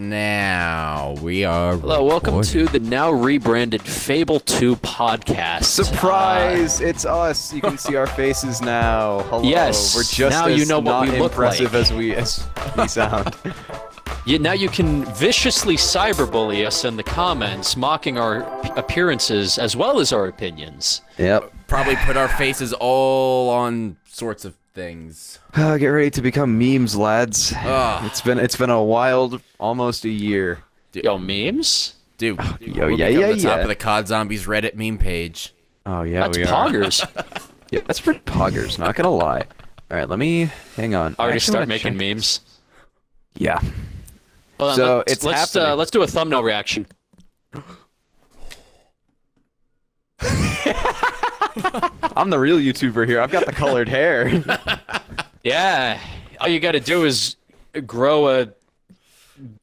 now we are. Hello, welcome to the now rebranded Fable 2 podcast. Surprise! It's us. You can see our faces now. Hello. Yes, We're just now as you know what not we look impressive like. as we sound. Now you can viciously cyberbully us in the comments, mocking our appearances as well as our opinions. Yep. Probably put our faces all on sorts of things. Get ready to become memes, lads. Ugh. It's been a wild, almost a year. Yo, memes? Dude, Yo, we'll yeah, become yeah, the top yeah. of the COD Zombies Reddit meme page. Oh yeah, That's we are. poggers. Yeah, that's pretty poggers. Not gonna lie. All right, let me hang on. Already Actually, start wanna making check- memes. Yeah. Hold on, So, it's let's happening. let's do a thumbnail reaction. I'm the real YouTuber here. I've got the colored hair. Yeah, all you got to do is grow a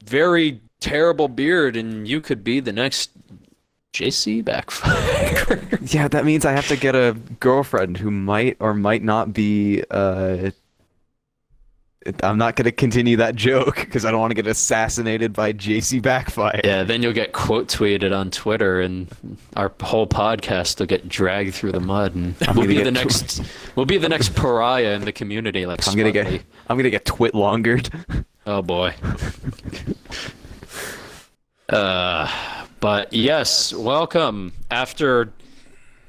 very terrible beard, and you could be the next JC Backfire. Yeah, that means I have to get a girlfriend who might or might not be. I'm not gonna continue that joke because I don't want to get assassinated by JC Backfire. Yeah, then you'll get quote tweeted on Twitter, and our whole podcast will get dragged through the mud, and we'll be the next pariah in the community. Like I'm gonna get twit longered. Oh boy. But yes, welcome after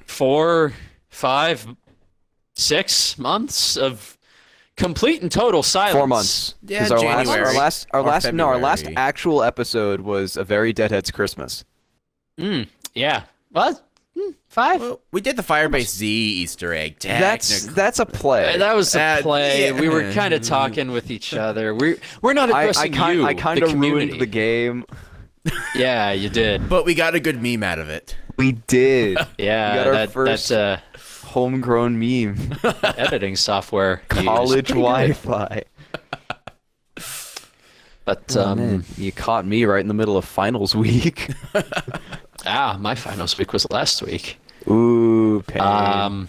4, 5, 6 months of complete and total silence. 4 months. Yeah, 'Cause our January. last Or last February. actual episode was a very Deadhead's Christmas. Yeah. What? 5? Well, we did the Firebase Z Easter egg. That's a play. That was a play. yeah. We were kind of talking with each other. We're not addressing you, I kind the of community. ruined the game. Yeah, you did. But we got a good meme out of it. We did. Yeah, We got our first that's homegrown meme. editing software. used. College Wi-Fi. But Man, you caught me right in the middle of finals week. my finals week was last week. Ooh, pain.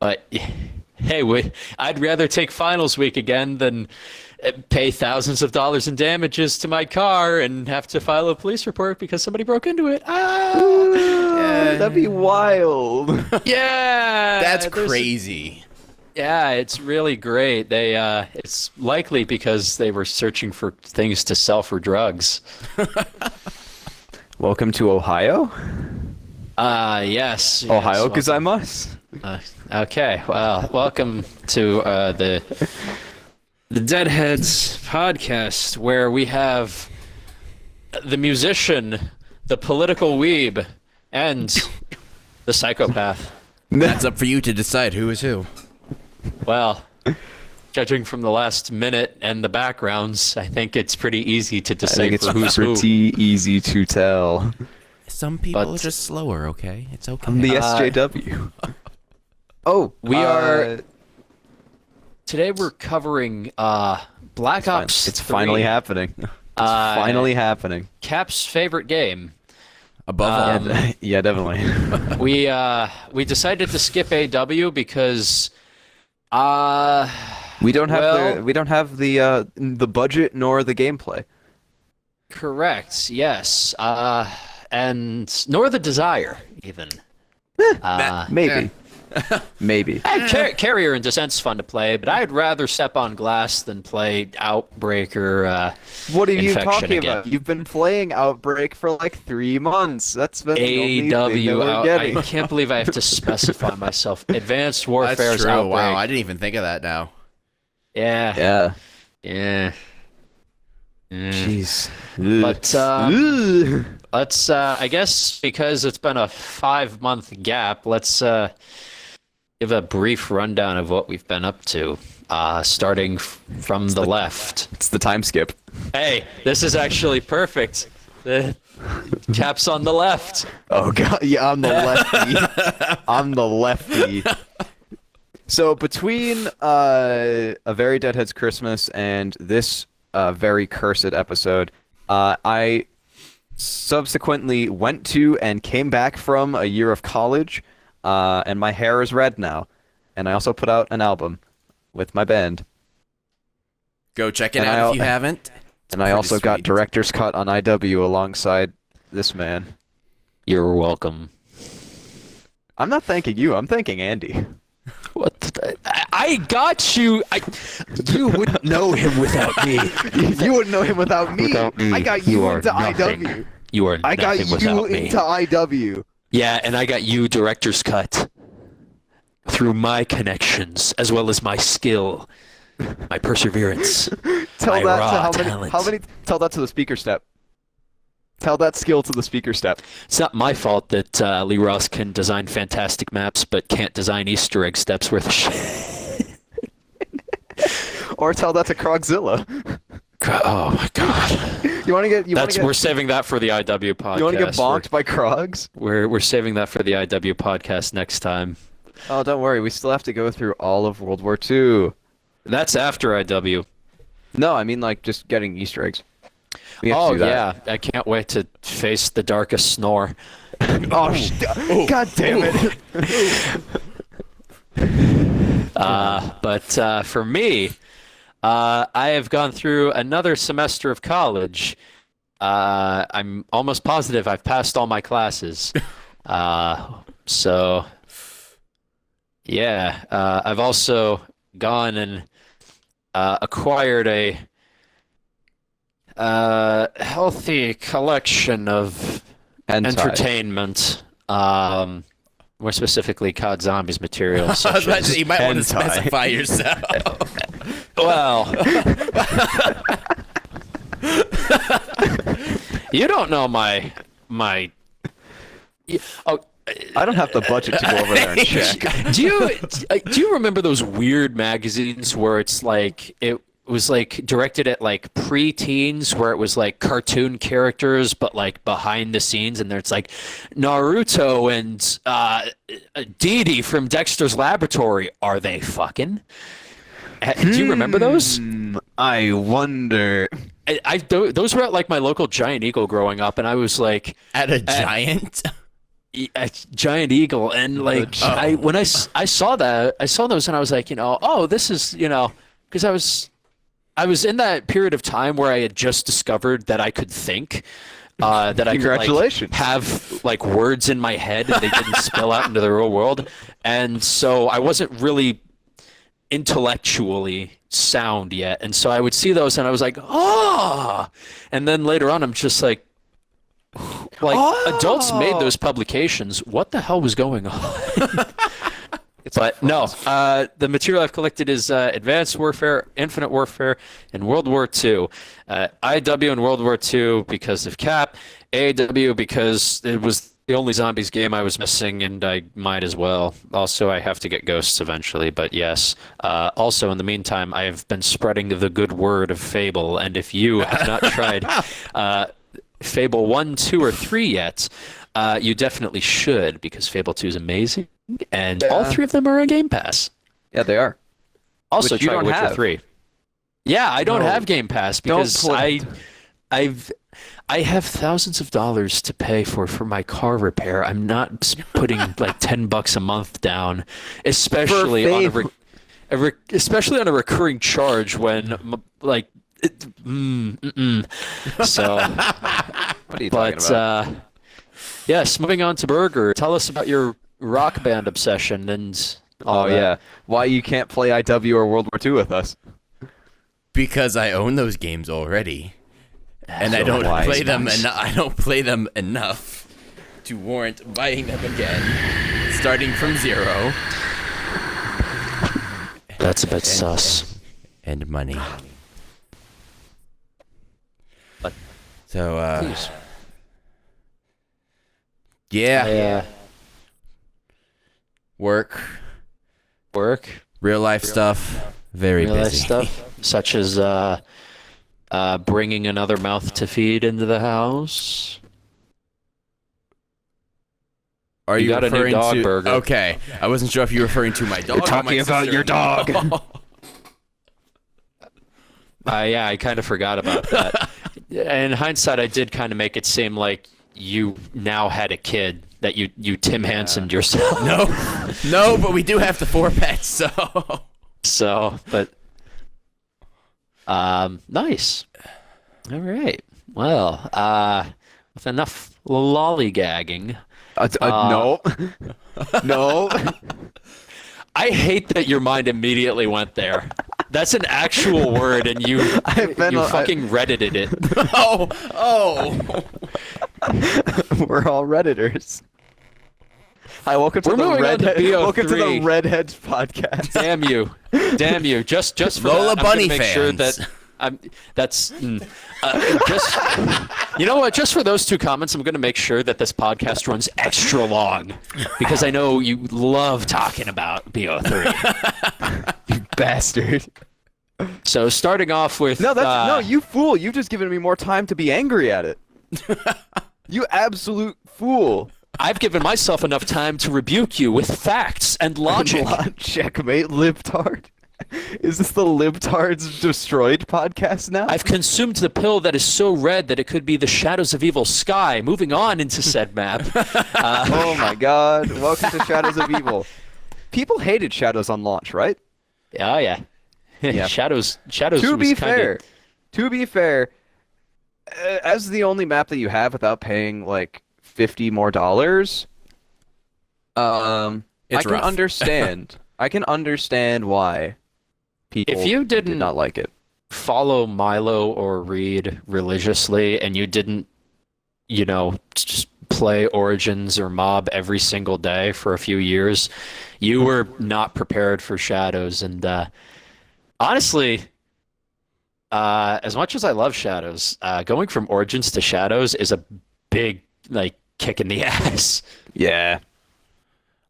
But hey, I'd rather take finals week again than pay thousands of dollars in damages to my car and have to file a police report because somebody broke into it. That'd be wild. Yeah, That's there's- crazy. Yeah, it's really great. They it's likely because they were searching for things to sell for drugs. Welcome to Ohio. Yes. Ohio, yes, because I must. Okay, well, welcome to the Deadheads podcast, where we have the musician, the political weeb, and the psychopath. That's up for you to decide who is who. Well, judging from the last minute and the backgrounds, I think it's pretty easy to I think decipher it's who's who. pretty easy to tell. Some people But- are just slower, okay? It's okay. I'm the SJW. Oh, We are today. We're covering Black Ops. It's 3, finally happening. It's finally happening. Cap's favorite game. Above all. Yeah, definitely. We decided to skip AW because We don't have Well- the budget nor the gameplay. correct, yes, and nor the desire even. Maybe. Maybe. Carrier and Descent's fun to play, but I'd rather step on glass than play Outbreak or What are you Infection talking again. about? You've been playing Outbreak for like 3 months. That's been the only thing that AW. we're getting. I can't believe I have to specify myself. Advanced Warfare's That's true. Outbreak. Wow, I didn't even think of that now. Yeah. Yeah. Yeah. Jeez. But Ugh. let's I guess because it's been a 5-month gap, let's give a brief rundown of what we've been up to. Starting from the left. It's the time skip. Hey, this is actually perfect. The Cap's on the left. Oh god, yeah, I'm the lefty. I'm the lefty. So between a very Deadhead's Christmas and this very cursed episode, I subsequently went to and came back from a year of college, and my hair is red now. And I also put out an album with my band. Go check it And out if I- you haven't. And I also got sweet. director's cut on IW alongside this man. You're welcome. I'm not thanking you. I'm thanking Andy. What? I got you. You wouldn't know him without me. You wouldn't know him without me. Without me, I got you are into nothing. IW. You are I got nothing you without me. into IW. Yeah, and I got you director's cut through my connections as well as my skill, my perseverance. Tell my that raw to talent. how many? Tell that to the speaker step. Tell that skill to the speaker step. It's not my fault that Lee Ross can design fantastic maps but can't design Easter egg steps worth of shit. Or tell that to Krogzilla. Oh my god. You want to get? We're saving that for the IW podcast. You want to get bonked by Krogs? We're saving that for the IW podcast next time. Oh, don't worry. We still have to go through all of World War II. That's after IW. No, I mean like just getting Easter eggs. We have to Oh do that. yeah, I can't wait to face the darkest snore. Oh, God damn it! But for me, I have gone through another semester of college. I'm almost positive I've passed all my classes. So yeah, I've also gone and acquired a healthy collection of Hentai. entertainment. More specifically, COD Zombies material. I was Such about to as, say, you might want to hentai. specify yourself. well, you don't know my. Oh, I don't have the budget to go over there and check. do you remember those weird magazines where it's like it was like directed at like pre-teens, where it was like cartoon characters but like behind the scenes, and there's like Naruto and Dee Dee from Dexter's Laboratory, are they fucking? Do you remember those? I wonder. Those were at like my local Giant Eagle growing up, and I was like At a giant? a Giant Eagle, and like when I saw that, I saw those, and I was like, this is, because I was in that period of time where I had just discovered that I could think, that I could Congratulations. like, have like words in my head and they didn't spill out into the real world, and so I wasn't really intellectually sound yet, and so I would see those and I was like, and then later on I'm just like adults made those publications, what the hell was going on? But no, the material I've collected is Advanced Warfare, Infinite Warfare, and World War II. IW and World War II because of Cap, AW because it was the only zombies game I was missing, and I might as well. Also, I have to get Ghosts eventually, but yes. Also, in the meantime, I have been spreading the good word of Fable, and if you have not tried Fable 1, 2, or 3 yet, you definitely should, because Fable 2 is amazing, and all 3 of them are on Game Pass. Yeah, they are. Also, Which you try don't Witcher have. 3. Yeah, I don't have Game Pass because play I have thousands of dollars to pay for my car repair. I'm not putting like $10 a month down, especially on especially on a recurring charge when like so. What are you talking about? Yes, moving on to Burger. Tell us about your rock band obsession and all that. Yeah. Why you can't play IW or World War II with us? Because I own those games already, and I So don't wise, play them. Max. I don't play them enough to warrant buying them again, starting from 0. That's a bit sus. And money. But So, please. yeah, work, real life stuff, very Real life busy. stuff, such as bringing another mouth to feed into the house. Are You you got a new referring dog, to? Burger. Okay, I wasn't sure if you were referring to my dog. or talking my about sister. your dog. Yeah, I kind of forgot about that. In hindsight, I did kind of make it seem like you now had a kid, that you Tim Hansen'd yourself. No, but we do have the 4 pets, so. So, but nice. All right. Well, with enough lollygagging, No, no. I hate that your mind immediately went there. That's an actual word, and you fucking Reddited it. Oh, oh. We're all Redditors. Hi, welcome to We're the moving on to BO3. Welcome to the Redheads podcast. Damn you! Just for Lola that, Bunny I'm gonna make sure fans. that just you know what? Just for those two comments, I'm going to make sure that this podcast runs extra long because I know you love talking about BO3. You bastard. So starting off with No, no, you fool. You've just given me more time to be angry at it. You absolute fool. I've given myself enough time to rebuke you with facts and logic. Checkmate, libtard. Is this the Libtards Destroyed podcast now? I've consumed the pill that is so red that it could be the Shadows of Evil Sky. Moving on into said map. Oh my god. Welcome to Shadows of Evil. People hated Shadows on launch, right? Oh yeah. Yeah. Shadows. To be fair, as the only map that you have without paying like $50 more, I can rough. understand. I can understand why people If you did didn't not like it. follow Milo or Reed religiously, and you didn't, just play Origins or Mob every single day for a few years, you were not prepared for Shadows. And honestly, as much as I love Shadows, going from Origins to Shadows is a big kick in the ass. Yeah.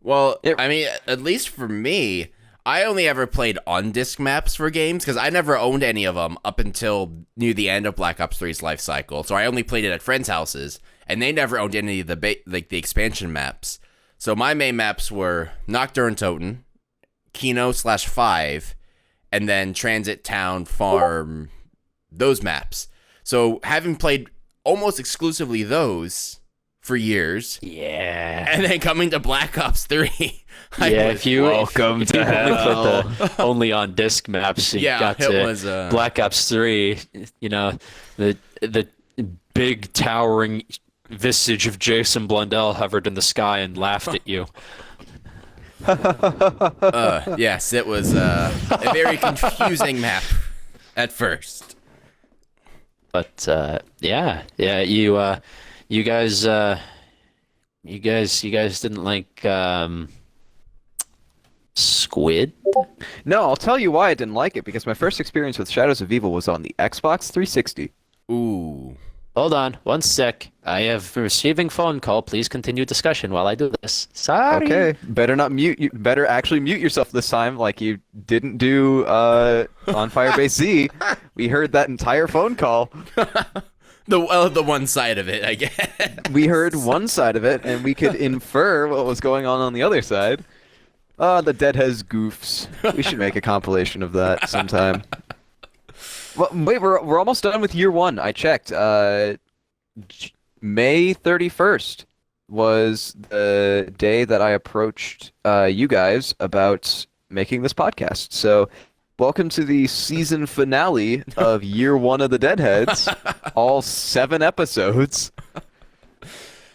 Well, I mean, at least for me, I only ever played on-disc maps for games because I never owned any of them up until near the end of Black Ops 3's life cycle. So I only played it at friends' houses, and they never owned any of the expansion maps. So my main maps were Nocturne Toten, Kino/5, and then Transit Town Farm, those maps. So having played almost exclusively those for years, Yeah. and then coming to Black Ops 3. If you welcome if to you only hell. put the only on disc maps, you Yeah, got it to was, Black Ops 3. The big towering visage of Jason Blundell hovered in the sky and laughed at you. Yes, it was a very confusing map at first. But you guys didn't like Squid? No, I'll tell you why I didn't like it, because my first experience with Shadows of Evil was on the Xbox 360. Ooh. Hold on, one sec. I have receiving phone call. Please continue discussion while I do this. Sorry. Okay, better not mute you. Better actually mute yourself this time, like you didn't do on Firebase Z. We heard that entire phone call. The one side of it, I guess. We heard one side of it, and we could infer what was going on the other side. The Deadheads goofs. We should make a compilation of that sometime. Well, wait, we're almost done with year one. I checked. May 31st was the day that I approached you guys about making this podcast. So, welcome to the season finale of year one of the Deadheads. All 7 episodes.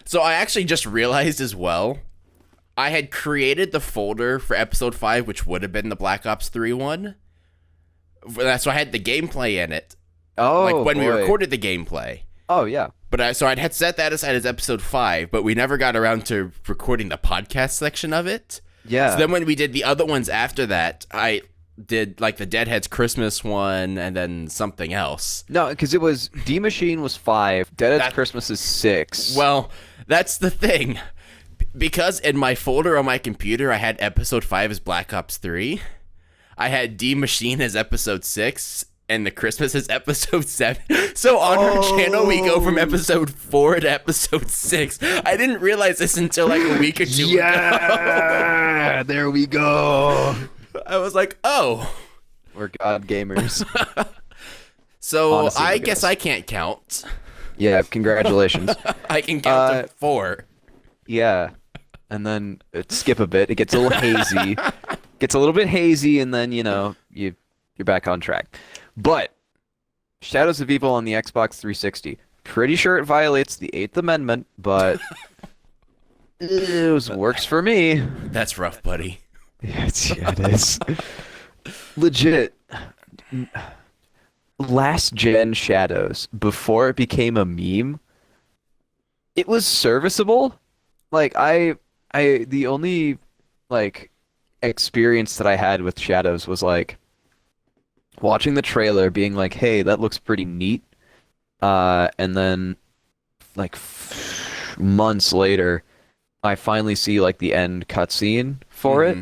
So I actually just realized as well, I had created the folder for episode 5, which would have been the Black Ops 3 one. So I had the gameplay in it. Oh, like when we boy. recorded the gameplay. Oh, yeah. But I'd had set that aside as episode 5, but we never got around to recording the podcast section of it. Yeah. So then when we did the other ones after that, I did like the Deadheads Christmas one and then something else. No, because it was D Machine was 5, Deadhead's Christmas is 6. Well, that's the thing. Because in my folder on my computer, I had episode 5 as Black Ops 3. I had D Machine as episode 6, and the Christmas is episode 7. So on our channel, we go from episode 4 to episode 6. I didn't realize this until like a week or two ago. Yeah, there we go. I was like, oh. We're god gamers. So Honestly, I look at guess us. I can't count. Yeah, congratulations. I can count to 4. Yeah, and then skip a bit. It gets a little hazy. Gets a little bit hazy, and then you're back on track. But Shadows of Evil on the Xbox 360. Pretty sure it violates the 8th Amendment, but works for me. That's rough, buddy. Yeah, it is. Legit. Last gen Shadows, before it became a meme, it was serviceable. Like the only like experience that I had with Shadows was like watching the trailer, being like, "Hey, that looks pretty neat," and then like months later, I finally see like the end cutscene for it,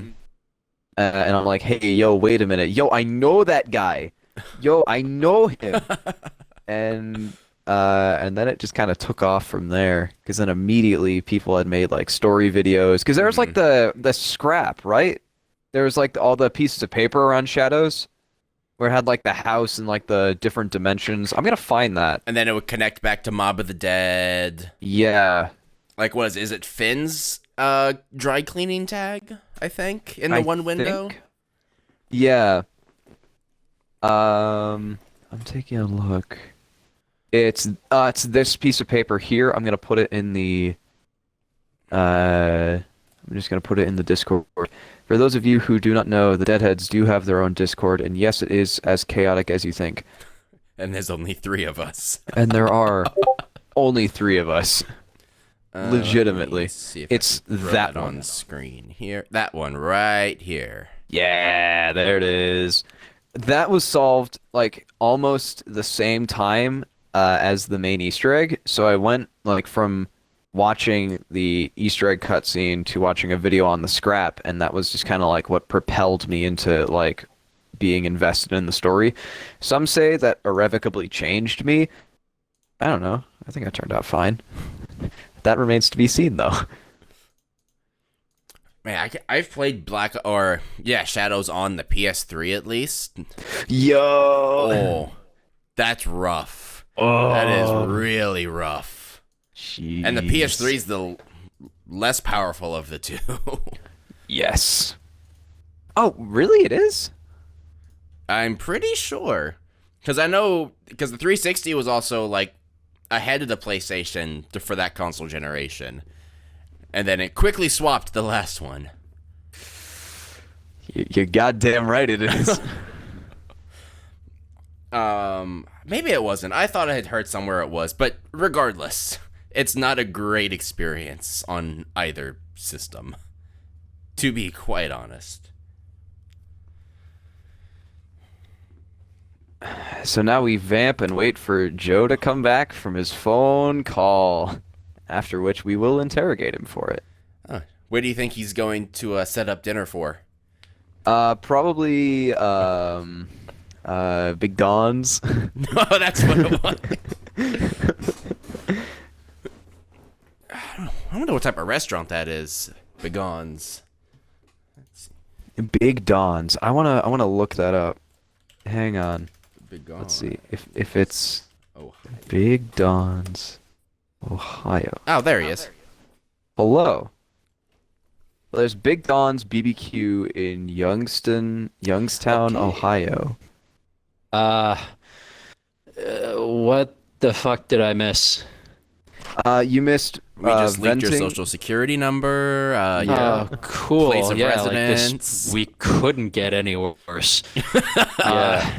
and I'm like, "Hey, yo, wait a minute, yo, I know that guy, yo, I know him," and then it just kind of took off from there, because then immediately people had made like story videos, because there was like the scrap, right? There was like all the pieces of paper around Shadows, where it had like the house and like the different dimensions. I'm gonna find that. And then it would connect back to Mob of the Dead. Yeah. Like, is it Finn's dry cleaning tag, I think, in the one window? Yeah. I'm taking a look. It's this piece of paper here. I'm gonna put it in the I'm just gonna put it in the Discord. For those of you who do not know, the Deadheads do have their own Discord, and yes, it is as chaotic as you think. And there's only 3 of us. And there are only 3 of us. Legitimately. See if it's I can throw that it one on screen here. That one right here. Yeah, there it is. That was solved like almost the same time as the main Easter egg. So I went like from watching the Easter egg cutscene to watching a video on the scrap, and that was just kind of like what propelled me into like being invested in the story. Some say that irrevocably changed me. I don't know. I think I turned out fine. That remains to be seen, though. Man, I've played Shadows on the PS3 at least. Yo! Oh, that's rough. Oh. That is really rough. Jeez. And the PS3 is the less powerful of the two. Yes. Oh, really? It is? I'm pretty sure. Because the 360 was also, like, ahead of the PlayStation for that console generation. And then it quickly swapped the last one. You're goddamn right it is. Maybe it wasn't. I thought I had heard somewhere it was. But regardless, it's not a great experience on either system, to be quite honest. So now we vamp and wait for Joe to come back from his phone call, after which we will interrogate him for it. Where do you think he's going to set up dinner for? Probably Big Don's. No, that's what it was. I wonder what type of restaurant that is. Begon's. Let's see. Big Don's. I wanna look that up. Hang on. Begon. Let's see if it's Ohio. Big Don's, Ohio. Oh, there he is. Hello. Well, there's Big Don's BBQ in Youngstown, Ohio. What the fuck did I miss? You missed. We just leaked your venting. social security number. Oh, cool. Place of yeah, residence. we couldn't get any worse. Yeah.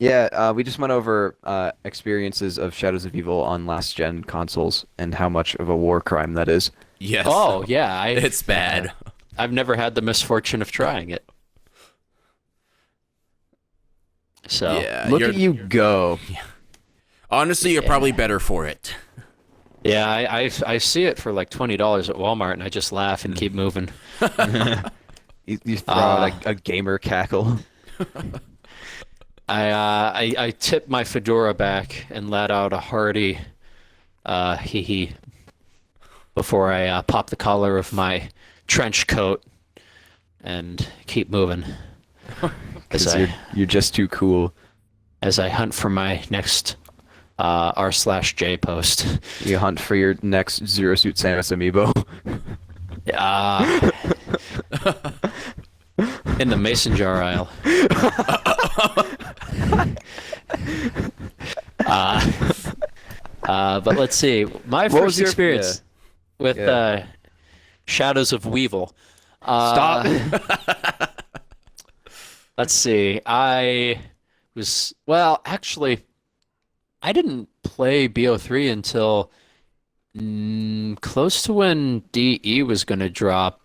Yeah, we just went over experiences of Shadows of Evil on last gen consoles and how much of a war crime that is. Yes. Oh, yeah. It's bad. I've never had the misfortune of trying it. So, Yeah. Look at you go. Honestly, you're probably better for it. yeah, I see it for like $20 at Walmart, and I just laugh and keep moving. You throw out a gamer cackle. I tipped my fedora back and let out a hearty hee hee before I pop the collar of my trench coat and keep moving. Because you're just too cool. As I hunt for my next r/j post. You hunt for your next Zero Suit Samus amiibo. In the mason jar aisle. But let's see. My What was first your- experience with Yeah. Shadows of Weevil. Stop. Let's see. Actually, I didn't play BO3 until close to when DE was going to drop.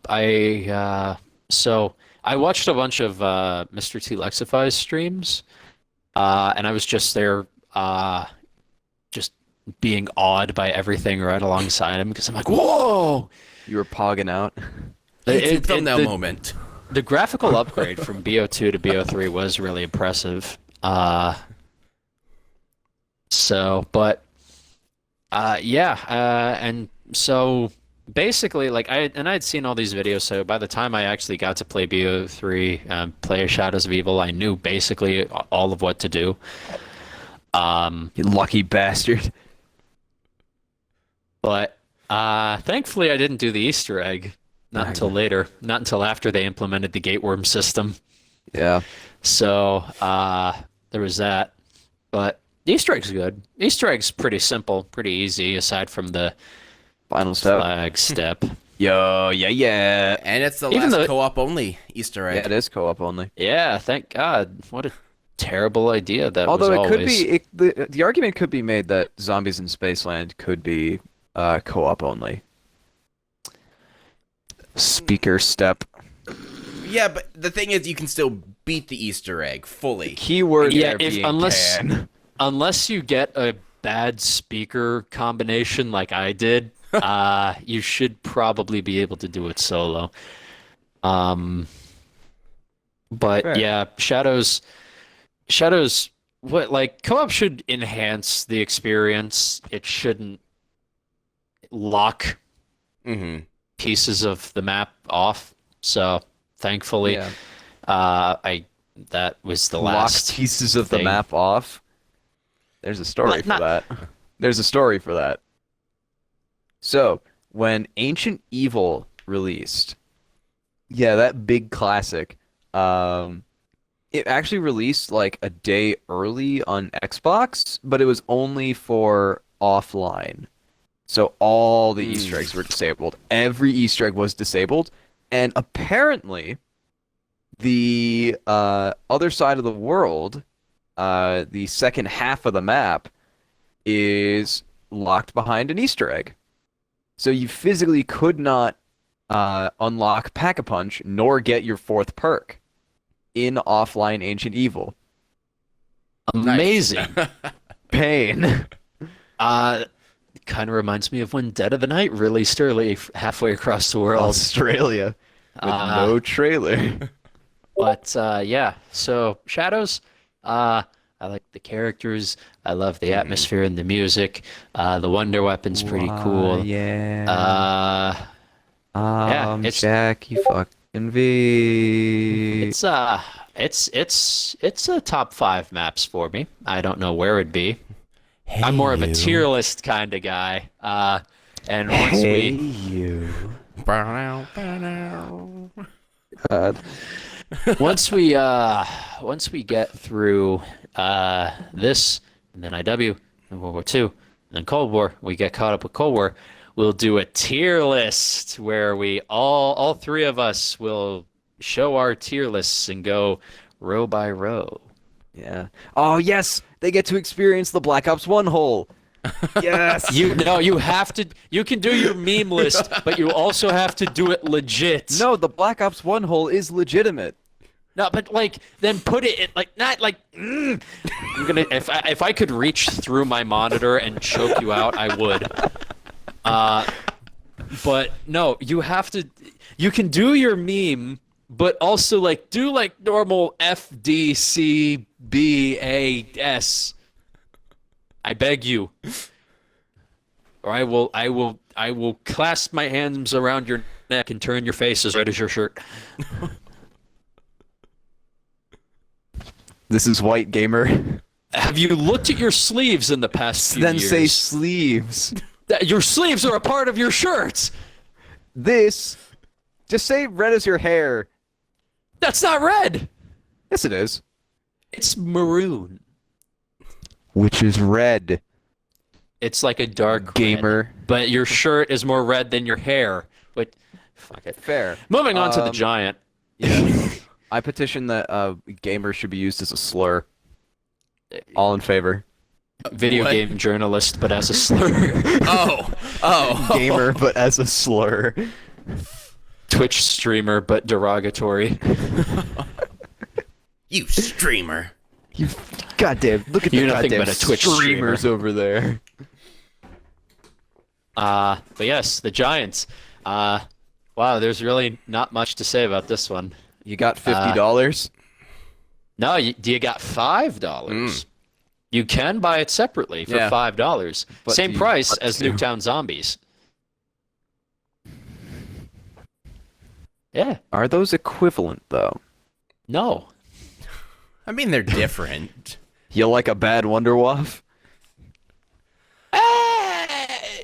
So I watched a bunch of Mr. T Lexify's streams, and I was just there, just being awed by everything right alongside him because I'm like, whoa! You were pogging out. YouTube thumbnail the- moment. The graphical upgrade from BO2 to BO3 was really impressive. And so basically, like I'd seen all these videos, so by the time I actually got to play BO3, play Shadows of Evil, I knew basically all of what to do. You lucky bastard. But thankfully, I didn't do the Easter egg. Not until later. Not until after they implemented the gateworm system. Yeah. So there was that. But the Easter egg's good. Easter egg's pretty simple, pretty easy, aside from the Final step. flag step. Yo, yeah. And it's the Even last though- co-op only Easter egg. Yeah, it is co-op only. Yeah, thank God. What a terrible idea that Although was it could always. be, the argument could be made that Zombies in Spaceland could be co-op only. Speaker step. Yeah, but the thing is, you can still beat the Easter egg fully. Keyword Yeah, there being unless can. unless you get a bad speaker combination like I did, you should probably be able to do it solo. But Fair. yeah, Shadows, what like co-op should enhance the experience. It shouldn't lock Mm-hmm. pieces of the map off. So thankfully, Yeah. that was the Lock last pieces of the thing. map off. There's a story Not- for that. There's a story for that. So, when Ancient Evil released, yeah, that big classic, it actually released like a day early on Xbox, but it was only for offline. So all the Easter eggs were disabled. Every Easter egg was disabled, and apparently the other side of the world, the second half of the map, is locked behind an Easter egg. So you physically could not unlock Pack-a-Punch nor get your fourth perk in offline Ancient Evil. Amazing. Pain. Kind of reminds me of when Dead of the Night released early, halfway across the world. Australia with no trailer. But yeah, so Shadows, I like the characters. I love the atmosphere and the music. The Wonder Weapon's pretty cool. Yeah. Yeah, it's- Jackie fucking V. It's a top 5 maps for me. I don't know where it'd be. I'm more of a tier list kind of guy. And once you. God. once we get through this, and then IW, and World War II, and then Cold War, we get caught up with Cold War. We'll do a tier list where we all three of us will show our tier lists and go row by row. Yeah. Oh yes, they get to experience the Black Ops 1 hole. Yes. You have to. You can do your meme list, but you also have to do it legit. No, the Black Ops 1 hole is legitimate. No, but like then put it in, like not like. I'm gonna if I could reach through my monitor and choke you out, I would. But no, you have to. You can do your meme, but also like do like normal F D C B A S. I beg you. Or I will clasp my hands around your neck and turn your face as red as your shirt. This is white gamer. Have you looked at your sleeves in the past few Then years? say sleeves. Your sleeves are a part of your shirt. This. Just say red as your hair. That's not red. Yes, it is. It's maroon. which is red. It's like a dark Gamer. red, but your shirt is more red than your hair. But fuck it. Fair. Moving on to the giant. Yeah. I petition that gamer should be used as a slur. All in favor. Video What? game journalist, but as a slur. Oh. Gamer, but as a slur. Twitch streamer, but derogatory. You streamer. You goddamn! Look at You're the nothing goddamn but a Twitch streamers over there. But yes, the Giants. Wow, there's really not much to say about this one. You got $50. No, do you got $5? You can buy it separately for Yeah. $5. But Same do you price want as to? Nuketown Zombies. Yeah. Are those equivalent though? No. I mean, they're different. You like a bad Wonderwaff?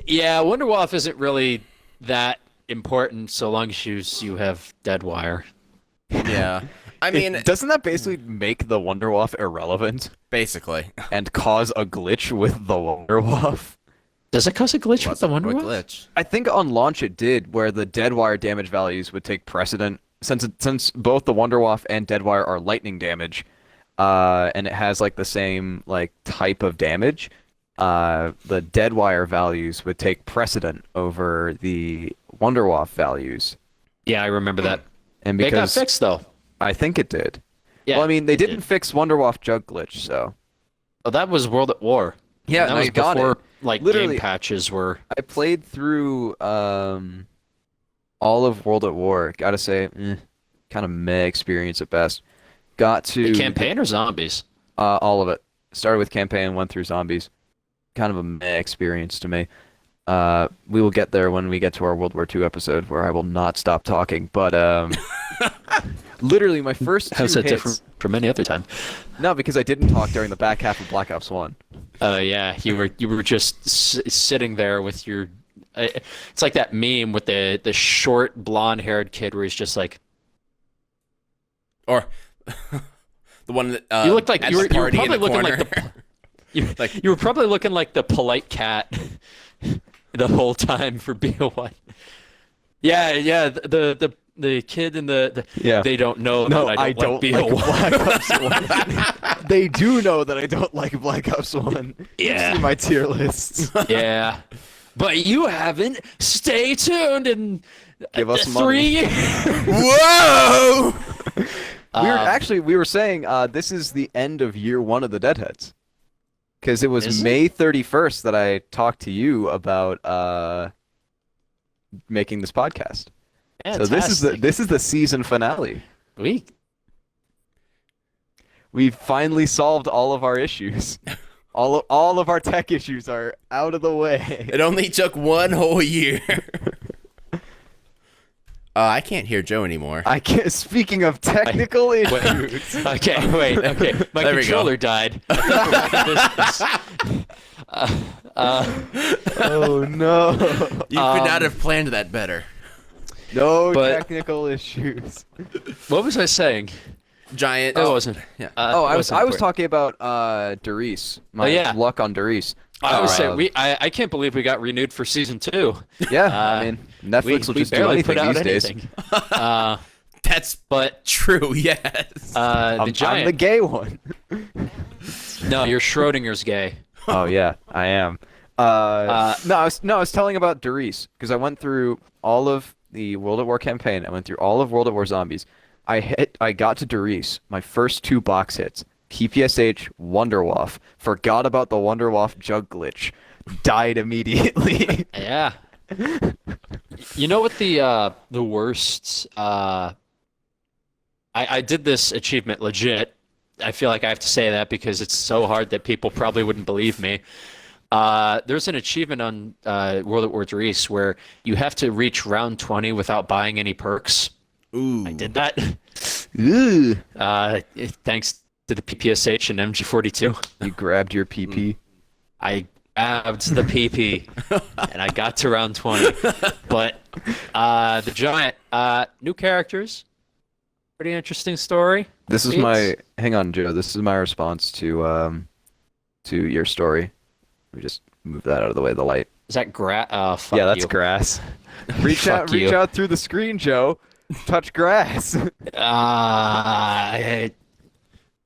Yeah, Wonderwaff isn't really that important so long as you have Deadwire. Yeah. I mean, Doesn't that basically make the Wonderwaff irrelevant basically. and cause a glitch with the Wonderwaff? Does it cause a glitch with the What Wonderwaff? glitch? I think on launch it did, where the Deadwire damage values would take precedent. Since both the Wonderwaff and Deadwire are lightning damage, and it has like the same like type of damage, the Deadwire values would take precedent over the Wonderwaff values. Yeah, I remember that. And It got because fixed though. I think it did. Yeah. Well, I mean, they it didn't did. fix Wonderwaff jug glitch, so Oh, that was World at War. yeah, that no, was you got before it. like Literally- game patches were. I played through all of World at War. Gotta say, kind of meh experience at best. Got to The campaign or zombies? all of it. Started with campaign, went through zombies. Kind of a meh experience to me. We will get there when we get to our World War II episode, where I will not stop talking. But literally, my first two How's that hits. different from any other time? No, because I didn't talk during the back half of Black Ops 1. Oh yeah, you were just sitting there with your. It's like that meme with the short blonde-haired kid where he's just like. Or the one that You looked like at you were the party probably in the looking corner. like the. You, Like- you were probably looking like the polite cat the whole time for BO1. Yeah, the kid in the Yeah. they don't know No, that I don't like BO1. Black Ops 1. They do know that I don't like Black Ops 1. Yeah. See my tier lists. Yeah, but you haven't. Stay tuned in Give us 3 money. years. Whoa! We were saying this is the end of year 1 of the Deadheads. Because it was Is it? May 31st that I talked to you about making this podcast. So this is the season finale. We've finally solved all of our issues. All of our tech issues are out of the way. It only took one whole year. I can't hear Joe anymore. I can't. Speaking of technical issues, Okay, okay. My There we go. controller died. I think oh no, You could not have planned that better. no But- technical issues. what was I saying? Giant. It wasn't. Yeah. I was important. talking about Darius. My yeah. luck on Darius. I would say Uh, I can't believe we got renewed for season 2. Yeah, I mean Netflix will we just do barely anything put out these days. anything. That's But true, yes. the I'm the giant. gay one. No, you're Schrodinger's gay. Oh yeah, I am. No, I was telling about Darius because I went through all of the World at War campaign. I went through all of World at War Zombies. I got to Darius. My first 2 box hits. PPSH Wonderwaff. Forgot about the Wonderwaff jug glitch. Died immediately. Yeah. You know what the worst I did this achievement legit. I feel like I have to say that because it's so hard that people probably wouldn't believe me. There's an achievement on World at War Reese where you have to reach round 20 without buying any perks. Ooh. I did that. Ooh. Thanks to the PPSH and MG42. You grabbed your PP. I grabbed the PP and I got to round 20. But the giant, new characters. Pretty interesting story. This is It's- my hang on, Joe. This is my response to to your story. We just move that out of the way of the light. Is that grass? Fuck Yeah, that's you. grass. Reach Fuck reach you. out through the screen, Joe. Touch grass.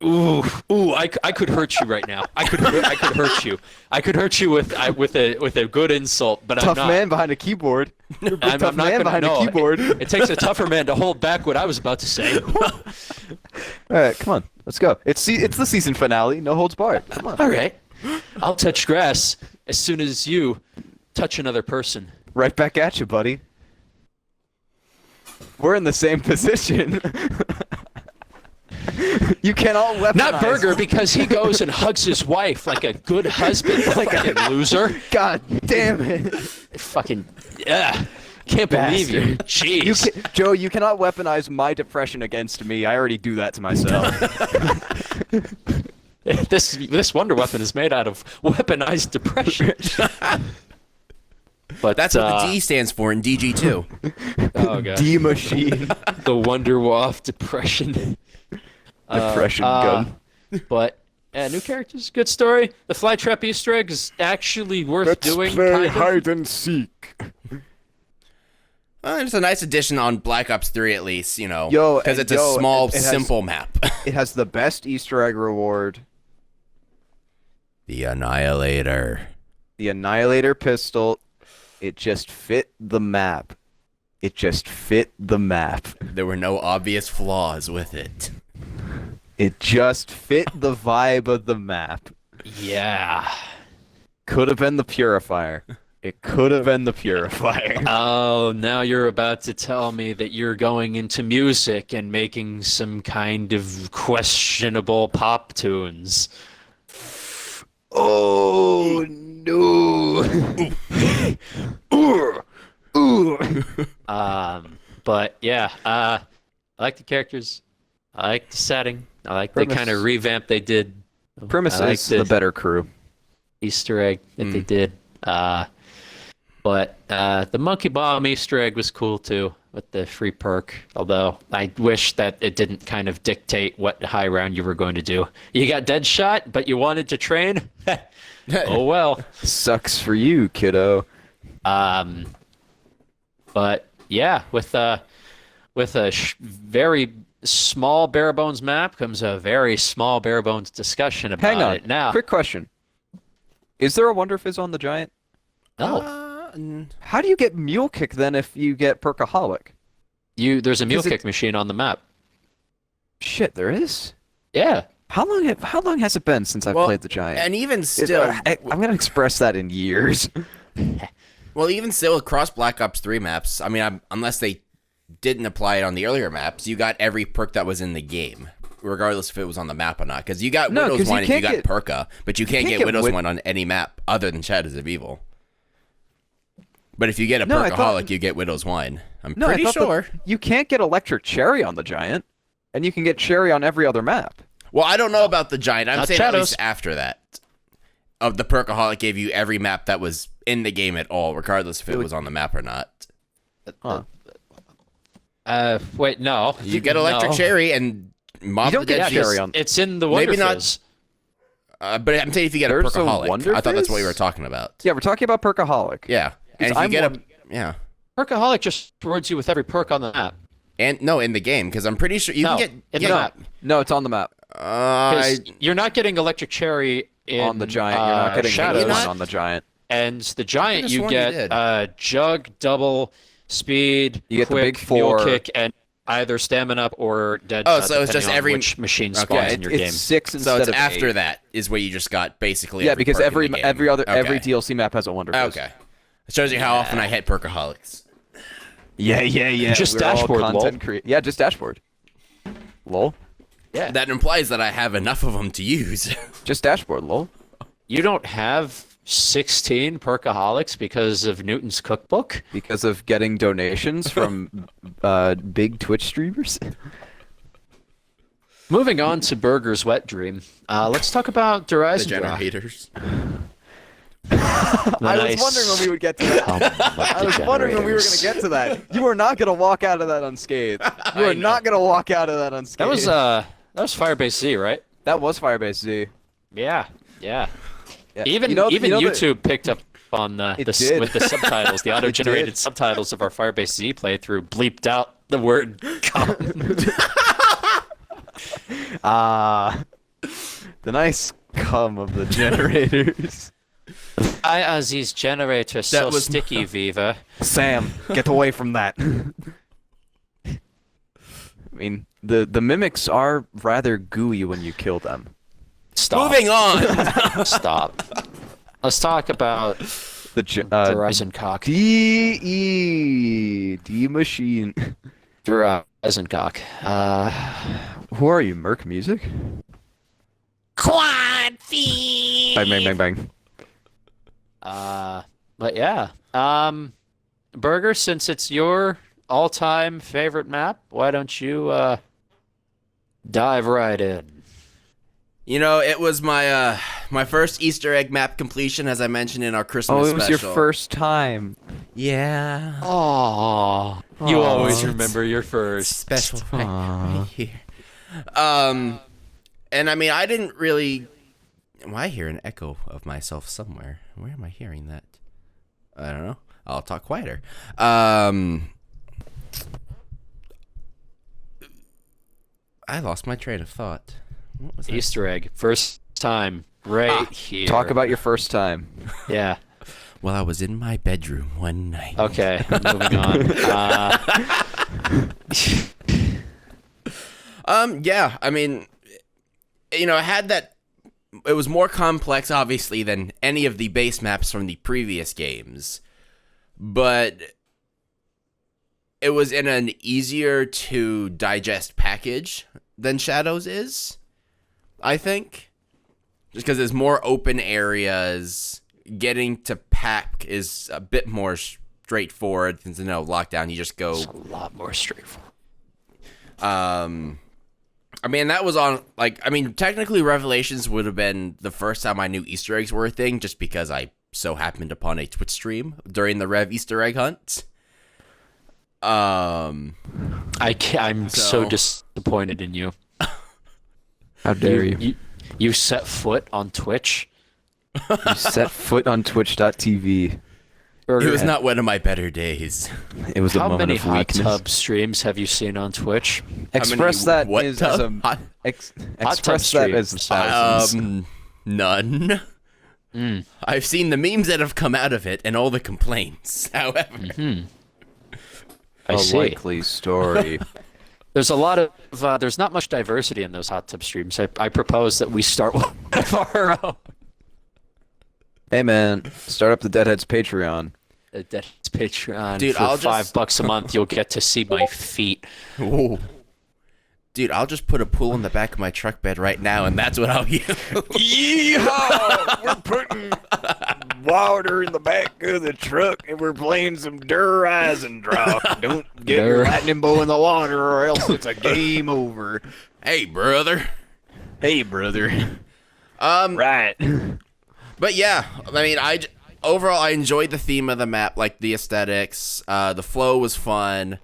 I could hurt you right now. I could hurt you. I could hurt you with a good insult, but Tough I'm not. man behind a keyboard. You're a big I'm tough not man gonna, behind no, a keyboard. It takes a tougher man to hold back what I was about to say. All right, come on, let's go. It's the season finale. No holds barred. Come on. All right, I'll touch grass as soon as you touch another person. Right back at you, buddy. We're in the same position. You cannot weaponize. Not Burger, because he goes and hugs his wife like a good husband. Like a loser. God damn it. Fucking yeah. Can't believe you. Jeez. Joe, you cannot weaponize my depression against me. I already do that to myself. This wonder weapon is made out of weaponized depression. But That's what the D stands for in DG2. Oh god. D machine. The Wonder Waff depression. Depression gun. But new characters, good story. The Flytrap Easter egg is actually worth doing. Kind of. and seek. Well, it's a nice addition on Black Ops 3 at least, you know, Yo, because and it's a small, it has- simple map. It has the best Easter egg reward. The Annihilator. The Annihilator pistol. It just fit the map. It just fit the map. There were no obvious flaws with it. It just fit the vibe of the map. Yeah. Could have been the Purifier. It could have been the Purifier. Oh, now you're about to tell me that you're going into music and making some kind of questionable pop tunes. Oh no! But yeah, I like the characters. I like the setting. I like the Premise. kind of revamp they did. Premise I like is the better crew. Easter egg that they did. But the Monkey Bomb Easter egg was cool too, with the free perk. Although I wish that it didn't kind of dictate what high round you were going to do. You got dead shot, but you wanted to train. Oh well. Sucks for you, kiddo. But yeah, with a very small bare bones map comes a very small bare bones discussion about Hang on. it. Now, Quick question. Is there a Wonder Fizz on the Giant? no, How do you get Mule Kick then if you get Perkaholic? there's a mule Is it- kick machine on the map. Shit, there is? Yeah. How long has it been since I've Well, played the Giant? And even still, I'm gonna express that in years. well, even still across Black Ops 3 maps, I mean, unless they didn't apply it on the earlier maps, you got every perk that was in the game, regardless if it was on the map or not. Because you got No, 'cause Widow's you Wine if you can't got get- Perka, but you can't can't get get Widow's Wid- Wine on any map other than Shadows of Evil. But if you get a No, I Perkaholic, thought- you get Widow's Wine. I'm No, I pretty thought sure. you can't get Electric Cherry on the Giant, and you can get Cherry on every other map. Well, I don't know about the Giant. I'm Not saying at Shadows. least after that. Of the Perkaholic gave you every map that was in the game at all, regardless if it was on the map or not. Huh. Wait, no. You get Electric No. Cherry and Mob You the don't Dead get Cheese. Cherry on. It's in the Wonder Maybe not- Fizz. But I'm saying if you get There's a a Perkaholic. Wonder I thought that's what we Fizz? were talking about. Yeah, we're talking about Perkaholic. Yeah. And if you I'm get one- yeah. Perkaholic just rewards you with every perk on the map. And no, in the game, because I'm pretty sure you No, can get in yeah, the map. No, it's on the map. 'Cause you're not getting Electric Cherry On the Giant, you're not getting Shadows. Shadows not? on the Giant. And the Giant, could've you sworn you get did. Jug, double, speed, You get the quick, big mule four. kick, and either stamina up or dead Oh, shot, so it's just depending on every- which machine Okay. spawns Yeah, in your it's game. 6 instead so it's of after 8. that is where you just got basically Yeah, every because perk in every the game. every Okay. DLC map has a Wonder Fizz. Okay. It shows you how often I hit Perkaholics. Yeah. Just We're all dashboard, lol. content yeah, just dashboard. Lol. Yeah. That implies that I have enough of them to use. Just dashboard, lol. You don't have 16 Perkaholics because of Newton's cookbook? Because of getting donations from big Twitch streamers. Moving on to Burger's wet dream. Let's talk about the Horizon generators. I was wondering when we would get to that. I was wondering when we were going to get to that. You are not going to walk out of that unscathed. You are not going to walk out of that unscathed. That was Firebase Z, right? That was Firebase Z. Yeah. Yeah. Even YouTube picked up on did. with the subtitles, the auto-generated subtitles of our Firebase Z playthrough bleeped out the word "cum." The nice cum of the generators. Why are these generators so was- sticky, Viva? Sam, get away from that. I mean, the mimics are rather gooey when you kill them. Stop. Moving on. Stop. Let's talk about The Verizon cock. D machine. Verizon cock. Who are you, Merc Music? Quad feed. Bang bang bang bang. But yeah. Burger, since it's your all-time favorite map, why don't you dive right in? You know, it was my my first Easter egg map completion, as I mentioned in our Christmas Oh, it was special. your first time. Yeah. Aww. You always It's remember your first. Special right here. And I mean, I didn't really. Am I hear an echo of myself somewhere? Where am I hearing that? I don't know. I'll talk quieter. I lost my train of thought. What was that? Easter egg. First time. Right here. Talk about your first time. Yeah. Well, I was in my bedroom one night. Okay. Moving on. Yeah, I mean, you know, it was more complex, obviously, than any of the base maps from the previous games, but it was in an easier to digest package than Shadows is, I think. Just because there's more open areas, getting to pack is a bit more straightforward. Since, you know, lockdown, you just go. It's a lot more straightforward. I mean, that was on, like, I mean, technically Revelations would have been the first time I knew Easter eggs were a thing, just because I so happened upon a Twitch stream during the Rev Easter egg hunt. I'm so disappointed in you. How dare you? You set foot on Twitch. You set foot on Twitch.tv. It was not one of my better days. It was a How moment many of hot weakness. tub streams have you seen on Twitch? Express that what as tub? a Hot tub express that as streams. thousands. None. I've seen the memes that have come out of it and all the complaints. However, I A see. likely story. There's a lot of there's not much diversity in those hot tub streams. I propose that we start one of our own. Hey man, start up the Deadheads Patreon. That's Patreon. Dude, for I'll $5 a month, you'll get to see my feet. Ooh. Dude, I'll just put a pool in the back of my truck bed right now, and that's what I'll use. Yeehaw! We're putting water in the back of the truck, and we're playing some Horizon Drop. Don't get your lightning bow in the water, or else it's a game over. Hey, brother. Hey, brother. Right. But yeah, I mean, overall I enjoyed the theme of the map, like the aesthetics. The flow was fun.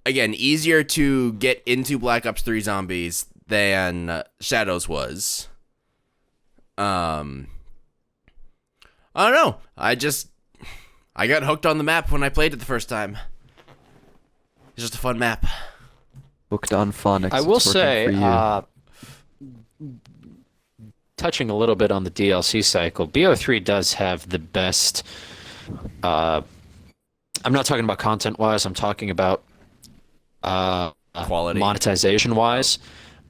Again, easier to get into Black Ops 3 Zombies than Shadows was. I don't know. I got hooked on the map when I played it the first time. It's just a fun map. Hooked on phonics. I will It's working say, for you. touching a little bit on the DLC cycle, BO3 does have the best. I'm not talking about content-wise. I'm talking about Quality. monetization-wise,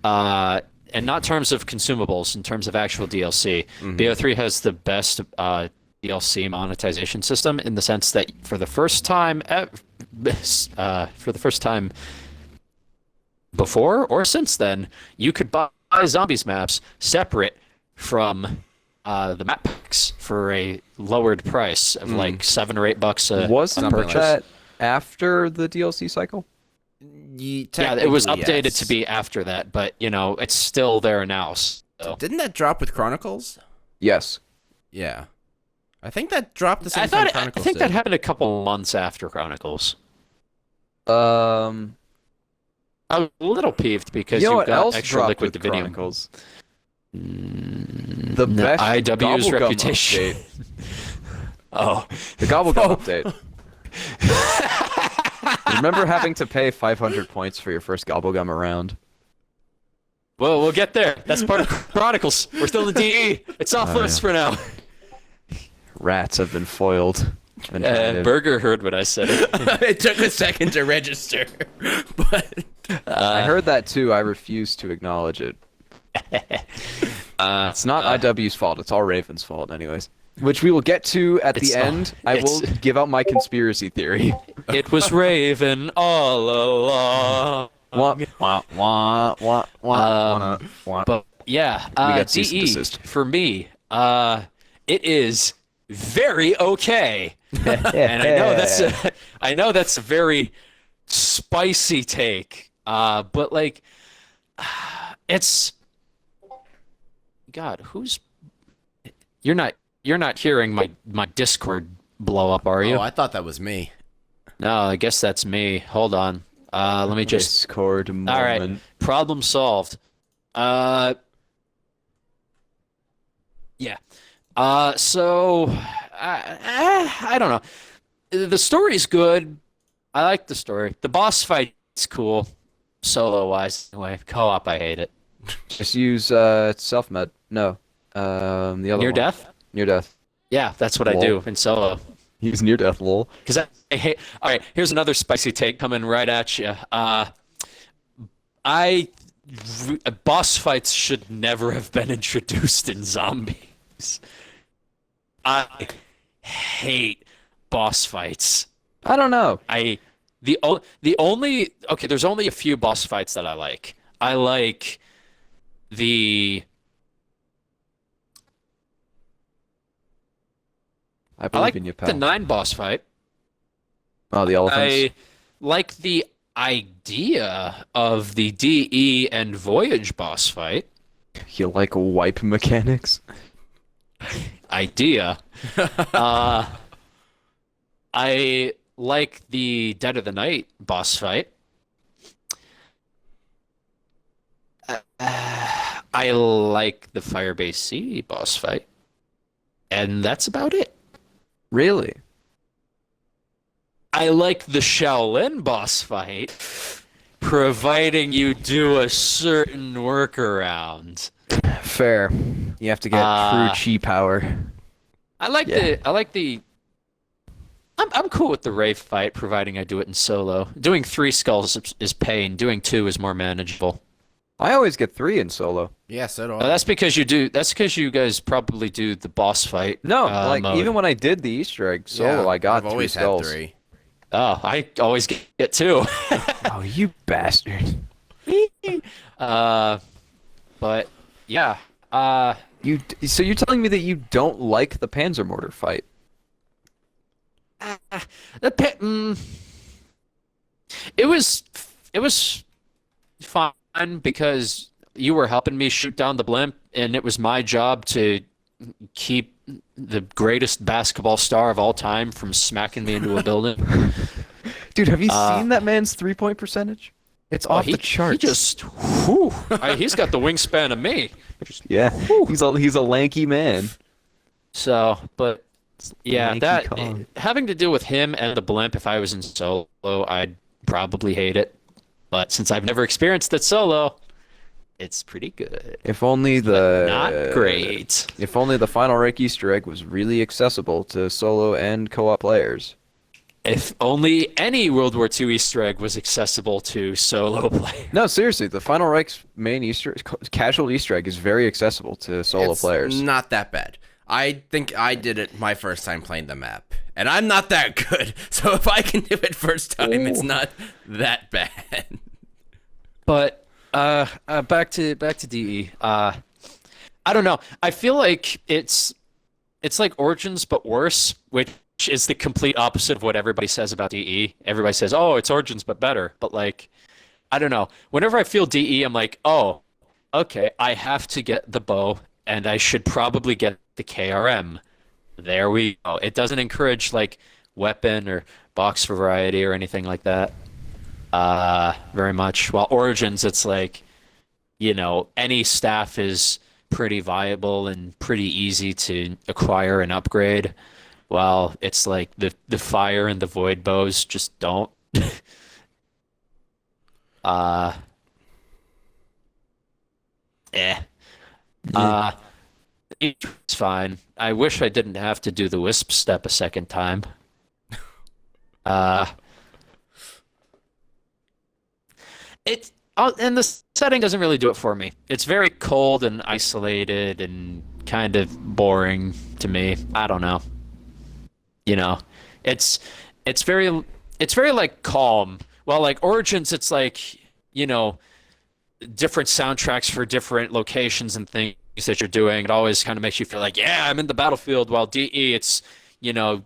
and not terms of consumables, in terms of actual DLC. BO3 has the best DLC monetization system in the sense that for the first time before or since then, you could buy zombies maps separate from the map packs for a lowered price of like $7 or $8 a Wasn't purchase. that after the DLC cycle? Yeah, it was updated to be after that, but you know, it's still there now. So. Didn't that drop with Chronicles? Yes. Yeah. I think that dropped the same I time thought Chronicles I think that did. happened a couple months after Chronicles. Um, I was a little peeved because you know you've what got else extra dropped liquid with dividium. Chronicles? The best IW's Gobblegum reputation. update. Oh, The Gobblegum update. Remember having to pay 500 points for your first Gobblegum around? well, we'll get there. That's part of Chronicles. We're still in DE. It's off limits for now. Rats have been foiled. And kind of- Burger heard what I said. It took a second to register, but I heard that too. I refuse to acknowledge it. It's not IW's fault. It's all Raven's fault, anyways. Which we will get to at the end. I will give out my conspiracy theory. It was Raven all along. Wah, wah, wah, wah, wah, wah. But yeah, got cease and DE desist. for me, it is very okay. And I know that's a very spicy take. But like, it's God. You're not hearing my Discord blow up, are you? oh, I thought that was me. No, I guess that's me. Hold on. Let me just. Discord moment. All right, problem solved. Yeah. So I don't know. The story's good. I like the story. The boss fight's cool. Solo wise, anyway. Co-op, I hate it. Just use self-med. No. The other Near one. death? Near death. Yeah, that's what I do in solo. Use near death, lol. Because I hate. All right, here's another spicy take coming right at you. Boss fights should never have been introduced in zombies. I hate boss fights. I don't know. The only okay, there's only a few boss fights that I like. I like the I I believe like in you, the pal. 9 boss fight. Oh, the elephants. I like the idea of the DE and Voyage boss fight. You like wipe mechanics? Idea. I like the Dead of the Night boss fight. I like the Firebase C boss fight. And that's about it. Really? I like the Shaolin boss fight, providing you do a certain workaround. Fair. You have to get true chi power. I'm cool with the Wraith fight, providing I do it in solo. Doing 3 skulls is pain. Doing 2 is more manageable. I always get 3 in solo. Yeah, so do I. That's because you guys probably do the boss fight. No, like mode. even when I did the Easter egg solo, Yeah, I got I've 3 always skulls. had 3. Oh, I always get 2. Oh, you bastard! But yeah. So you're telling me that you don't like the Panzer Mortar fight? It was fun because you were helping me shoot down the blimp, and it was my job to keep the greatest basketball star of all time from smacking me into a building. Dude, have you seen that man's 3-point percentage? It's off the charts. He's got the wingspan of me. Yeah, he's a lanky man. So, but yeah, Lanky that Kong. having to deal with him and the blimp, if I was in solo, I'd probably hate it. But since I've never experienced it solo, it's pretty good. If only Not great. If only the Final Reich Easter egg was really accessible to solo and co-op players. If only any World War II Easter egg was accessible to solo players. No, seriously, the Final Reich's main casual Easter egg is very accessible to solo It's players. not that bad. I think I did it my first time playing the map, and I'm not that good. So if I can do it first time, it's not that bad. But back to DE. I don't know. I feel like it's like Origins but worse, which is the complete opposite of what everybody says about DE. Everybody says, "Oh, it's Origins but better." But like, I don't know. Whenever I feel DE, I'm like, "Oh, okay, I have to get the bow, and I should probably get the KRM." There we go. It doesn't encourage like weapon or box variety or anything like that. Very much. While Origins, it's like, any staff is pretty viable and pretty easy to acquire and upgrade, while it's like the fire and the void bows just don't. uh, eh. It's fine. I wish I didn't have to do the wisp step a second time. Uh, and the setting doesn't really do it for me. It's very cold and isolated and kind of boring to me. I don't know. You know, it's very like calm. Well, like Origins, it's like, you know, different soundtracks for different locations and things that you're doing. It always kind of makes you feel like, yeah, I'm in the battlefield. While DE, it's, you know,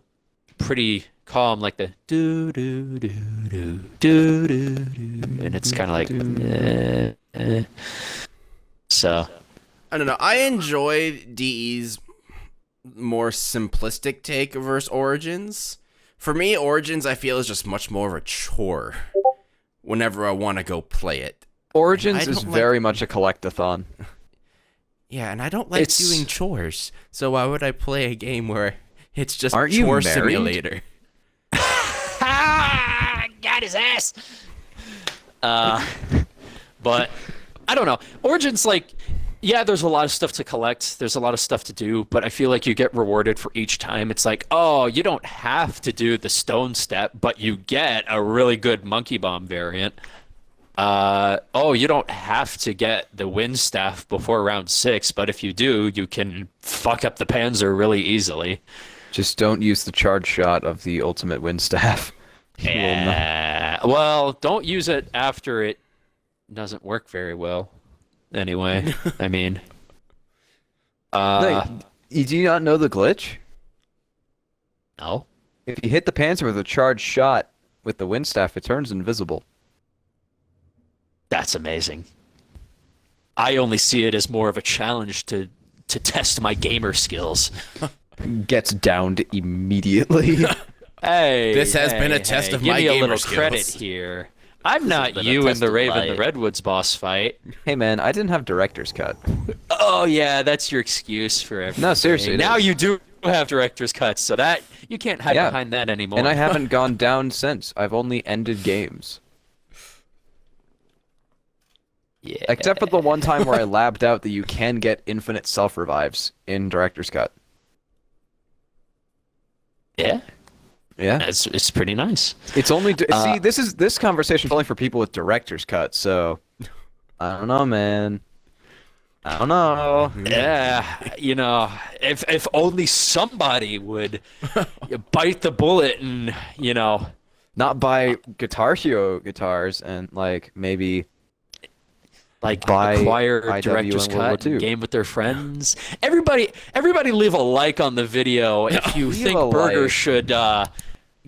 pretty calm, like the do do do do do do do, and it's kind of like, so. I don't know. I enjoy DE's more simplistic take versus Origins. For me, Origins, I feel, is just much more of a chore whenever I want to go play it. Origins is very much a collectathon. Yeah, and I don't like doing chores, so why would I play a game where it's just Aren't you chore married? simulator? Got his ass. But I don't know. Origins, like, yeah, there's a lot of stuff to collect. There's a lot of stuff to do, but I feel like you get rewarded for each time. It's like, oh, you don't have to do the stone step, but you get a really good monkey bomb variant. Oh, you don't have to get the wind staff before round 6, but if you do, you can fuck up the Panzer really easily. Just don't use the charge shot of the ultimate wind staff. Well, don't use it after it doesn't work very well. Anyway, I mean, No, do you not know the glitch? no. If you hit the Panzer with a charged shot with the wind staff, it turns invisible. That's amazing. I only see it as more of a challenge to test my gamer skills. Gets downed immediately. Hey, This has been a test of my give me a gamer little skills. credit here. I'm not been a you in test the of Raven my- the Redwoods boss fight. Hey man, I didn't have director's cut. Oh yeah, that's your excuse for everything. No, seriously, it Now is. you do have director's cuts, so that you can't hide Yeah. behind that anymore. And I haven't gone down since. I've only ended games. Yeah. Except for the one time where I labbed out that you can get infinite self-revives in director's cut. Yeah. Yeah. It's pretty nice. It's only see this conversation is only for people with director's cut, so I don't know, man. I don't know. Yeah, you know, if only somebody would bite the bullet and, you know, Not buy Guitar Hero guitars and like maybe like Buy acquire IW director's in World War cut and II. game with their friends. Everybody leave a like on the video if you Leave think a Burger like. should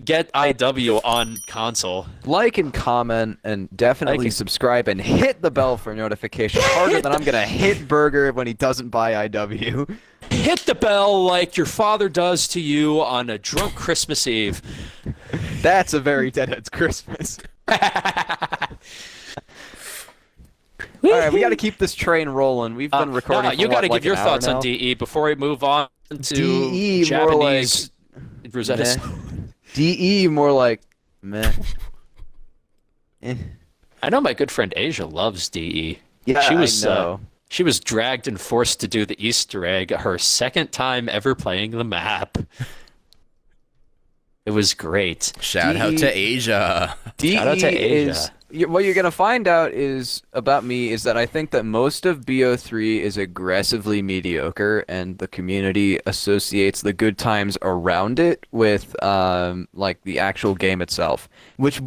get IW on console. like and comment and definitely Like and- subscribe and hit the bell for notifications harder than I'm gonna hit Burger when he doesn't buy IW. Hit the bell like your father does to you on a drunk Christmas Eve. That's a very Deadhead's Christmas. All right, we got to keep this train rolling. We've been recording. you got to give your thoughts on DE before we move on to DE, Japanese Rosetta's. DE more like meh. Eh. I know my good friend Asia loves DE. Yeah, she was, I know. She was dragged and forced to do the Easter egg her second time ever playing the map. It was great. Shout out to Asia. DE Shout out to Asia. is what you're gonna find out is about me is that I think that most of BO3 is aggressively mediocre, and the community associates the good times around it with like the actual game itself, which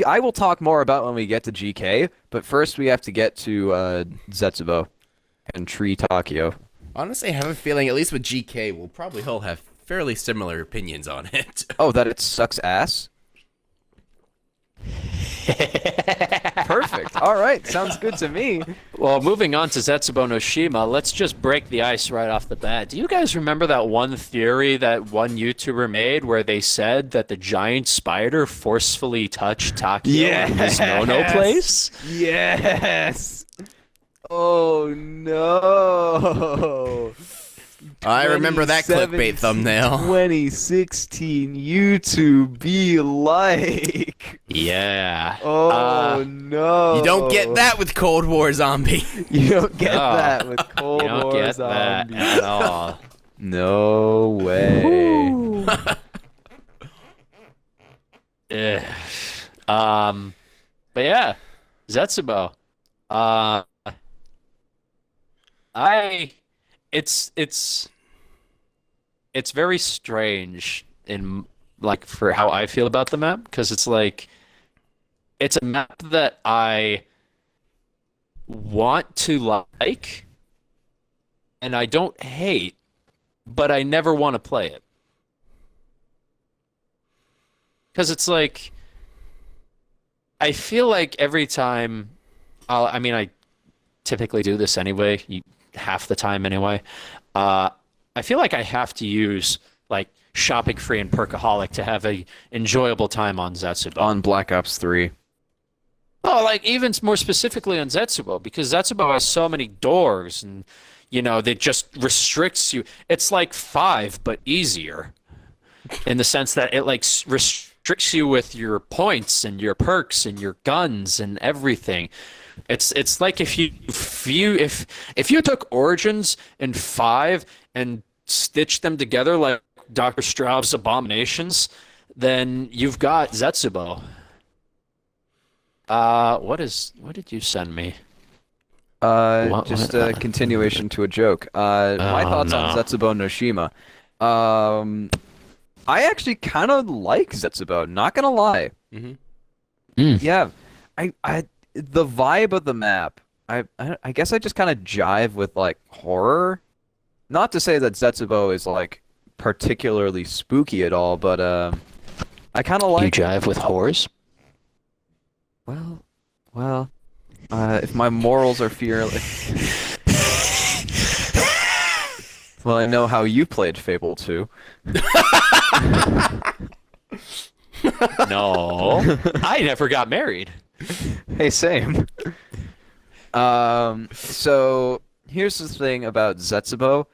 I will talk more about when we get to GK. But first, we have to get to Zetsubo and Tree Takio. Honestly, I have a feeling, at least with GK, we'll probably all have fairly similar opinions on it. Oh, that it sucks ass. Perfect. All right, sounds good to me. Well, moving on to Zetsubo no Shima, let's just break the ice right off the bat. Do you guys remember that one theory that one YouTuber made where they said that the giant spider forcefully touched Takio in his no-no place? Yes. Oh no. I remember that clickbait thumbnail. 2016 YouTube be like. Yeah. Oh no. You don't get that with Cold War Zombie. You don't get No. that with Cold You don't War get Zombie. that at all. No way. Ugh. But yeah, Zetsubo. Uh, I, it's very strange in like for how I feel about the map because it's like it's a map that I want to like and I don't hate, but I never want to play it. Because it's like I feel like every time I mean I typically do this anyway, half the time anyway. I feel like I have to use like shopping free and perkaholic to have a enjoyable time on Zetsubo. On Black Ops 3. Oh, like even more specifically on Zetsubo, because Zetsubo has so many doors and you know, that just restricts you. It's like 5, but easier. In the sense that it like restricts you with your points and your perks and your guns and everything. It's like if you took Origins in 5 and stitched them together like Dr. Straub's Abominations, then you've got Zetsubo. What did you send me? Just a continuation to a joke. My thoughts on Zetsubo Noshima. I actually kind of like Zetsubo, not gonna lie. Yeah, the vibe of the map. I guess I just kind of jive with like horror. Not to say that Zetsubo is like particularly spooky at all, but I kind of like. You jive with horrors? Well, if my morals are fearless. Well, I know how you played Fable 2. No, I never got married. Hey, same. So here's the thing about Zetsubo.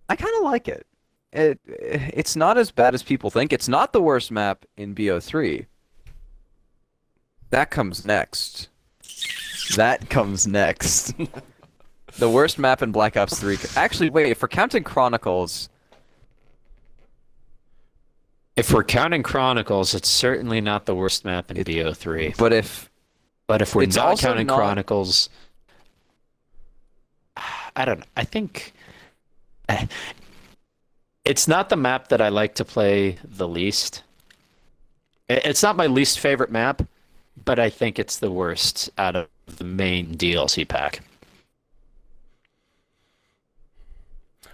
I kind of like it. It's not as bad as people think. It's not the worst map in BO3. That comes next. That comes next. The worst map in Black Ops 3. Actually, wait, if we're counting Chronicles. If we're counting Chronicles, it's certainly not the worst map in BO3. But if we're it's not also counting not- Chronicles, I don't know. I think it's not the map that I like to play the least. It's not my least favorite map, but I think it's the worst out of the main DLC pack.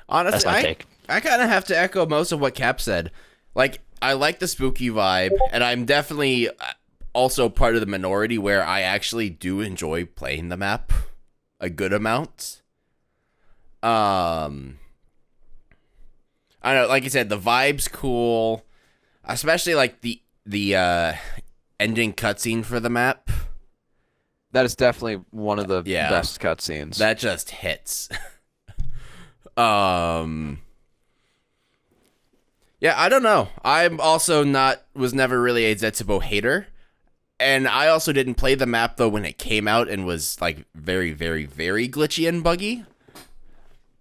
Honestly, That's my take. I kind of have to echo most of what Cap said. Like, I like the spooky vibe, and I'm definitely also part of the minority where I actually do enjoy playing the map a good amount. I don't know, like I said, the vibe's cool, especially like the ending cutscene for the map. That is definitely one of the Yeah. best cutscenes. That just hits. Yeah, I don't know. I'm also was never really a Zetsubo hater. And I also didn't play the map though when it came out and was like very, very, very glitchy and buggy.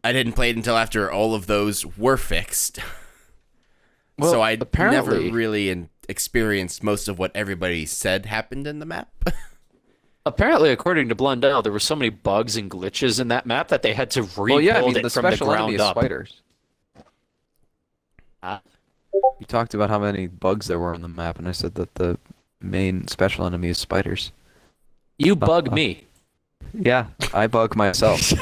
I didn't play it until after all of those were fixed. Well, so I never apparently- really experienced most of what everybody said happened in the map. Apparently, according to Blundell, there were so many bugs and glitches in that map that they had to rebuild well, yeah, I mean, it the from the special enemy ground is up. spiders. Ah. You talked about how many bugs there were on the map, and I said that the main special enemy is spiders. You bug me. Yeah, I bug myself.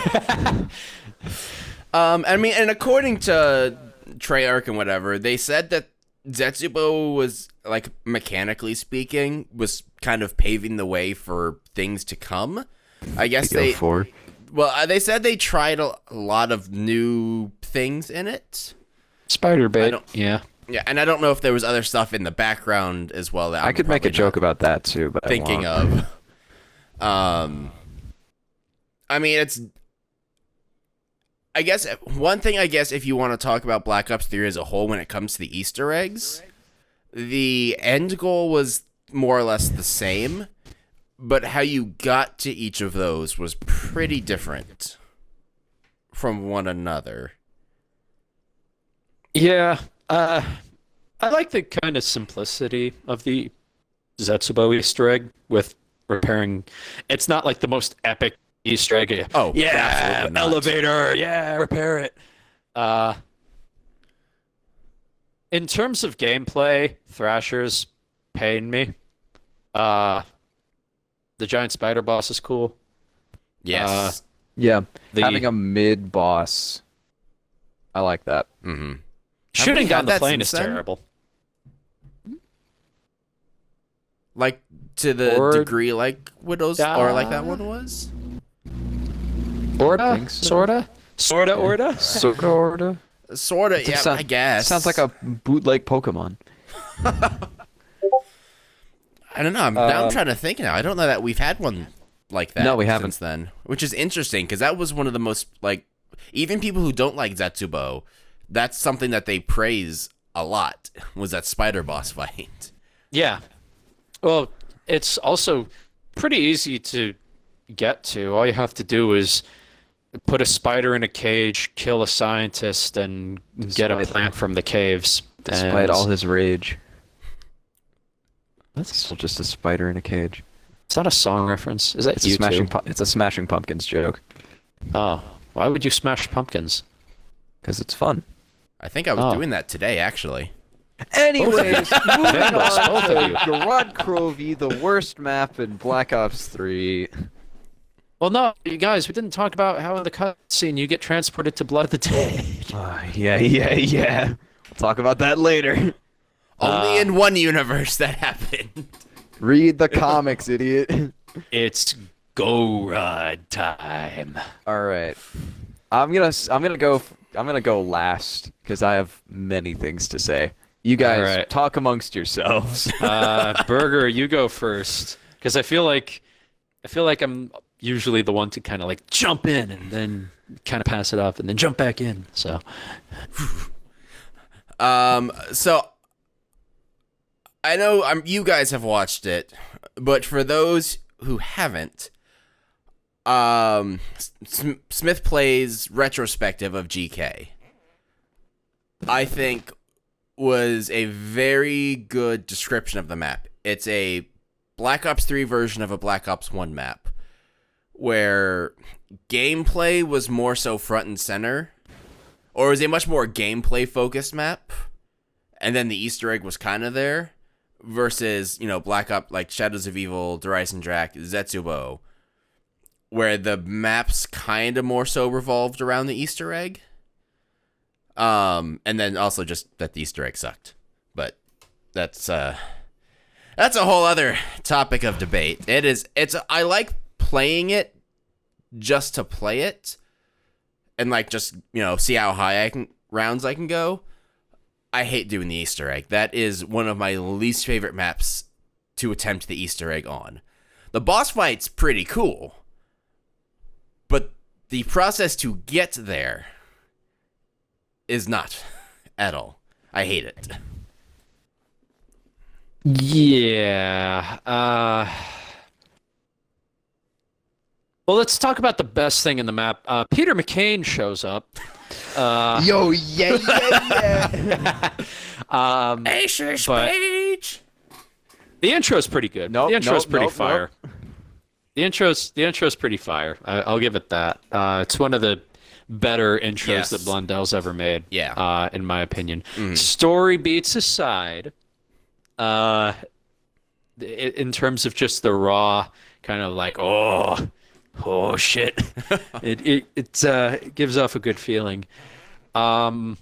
I mean, and according to Treyarch and whatever, they said that Zetsubo was, like, mechanically speaking, was kind of paving the way for things to come. I guess they said they tried a lot of new things in it. Spider bait. don't- Yeah. Yeah, and I don't know if there was other stuff in the background as well that I I'm could make a probably joke not about that too, but I thinking won't. of. I mean, it's. I guess one thing. I guess if you want to talk about Black Ops 3 as a whole, when it comes to the Easter eggs, the end goal was more or less the same, but how you got to each of those was pretty different from one another. Yeah, I like the kind of simplicity of the Zetsubo Easter egg with repairing. It's not like the most epic Easter egg. Oh, yeah, absolutely not. elevator, yeah, repair it. In terms of gameplay, Thrasher's paying me. The giant spider boss is cool. Yes. Yeah, The- having a mid boss, I like that. Mm-hmm. Shooting had down the that plane is since then? terrible. Like to the Or- degree like Widow's or like that one was. Orda, think so. sorta, orda. Sorta. Sorta, yeah, I guess. Sounds like a bootleg Pokemon. I don't know. Now I'm trying to think now. I don't know that we've had one like that. No, we haven't. Since then, which is interesting because that was one of the most like even people who don't like Zetsubo, that's something that they praise a lot. Was that spider boss fight? Yeah. Well, it's also pretty easy to get to. All you have to do is put a spider in a cage, kill a scientist, and get a Despite- plant from the caves. Despite And all his rage. That's still just a spider in a cage. Is that a song reference? Is that It's a YouTube? it's a Smashing Pumpkins joke. Oh, why would you smash pumpkins? Because it's fun. I think I was Oh. doing that today, actually. Anyways, moving Vandals, both of on you. to Garad Crovey, the worst map in Black Ops 3. Well, no, you guys, we didn't talk about how in the cutscene you get transported to Blood of the Dead. Yeah. We'll talk about that later. Only in one universe that happened. Read the comics, idiot. It's go ride time. All right. I'm gonna go last because I have many things to say. You guys All right. talk amongst yourselves. Burger, you go first, because I feel like I'm usually the one to kind of like jump in and then kind of pass it off and then jump back in. So So I know you guys have watched it, but for those who haven't, Smith Plays retrospective of GK, I think was a very good description of the map. It's a Black Ops 3 version of a Black Ops 1 map, where gameplay was more so front and center, or was a much more gameplay focused map, and then the Easter egg was kind of there, versus, Black Ops, like Shadows of Evil, Horizon Drac, Zetsubo, where the maps kind of more so revolved around the Easter egg. And then also just that the Easter egg sucked. But that's a whole other topic of debate. I like playing it just to play it and like just, see how high rounds I can go. I hate doing the Easter egg. That is one of my least favorite maps to attempt the Easter egg on. The boss fight's pretty cool, but the process to get there is not at all. I hate it. yeah. Well, let's talk about the best thing in the map. Peter McCain shows up. Yo, yeah. Aces but- Page! The intro's pretty good. Nope, the intro's nope, pretty nope, fire. The intro's pretty fire. I'll give it that. It's one of the better intros Yes. that Blundell's ever made. Yeah. In my opinion. Mhm. Story beats aside, in terms of just the raw kind of like oh shit, it gives off a good feeling. But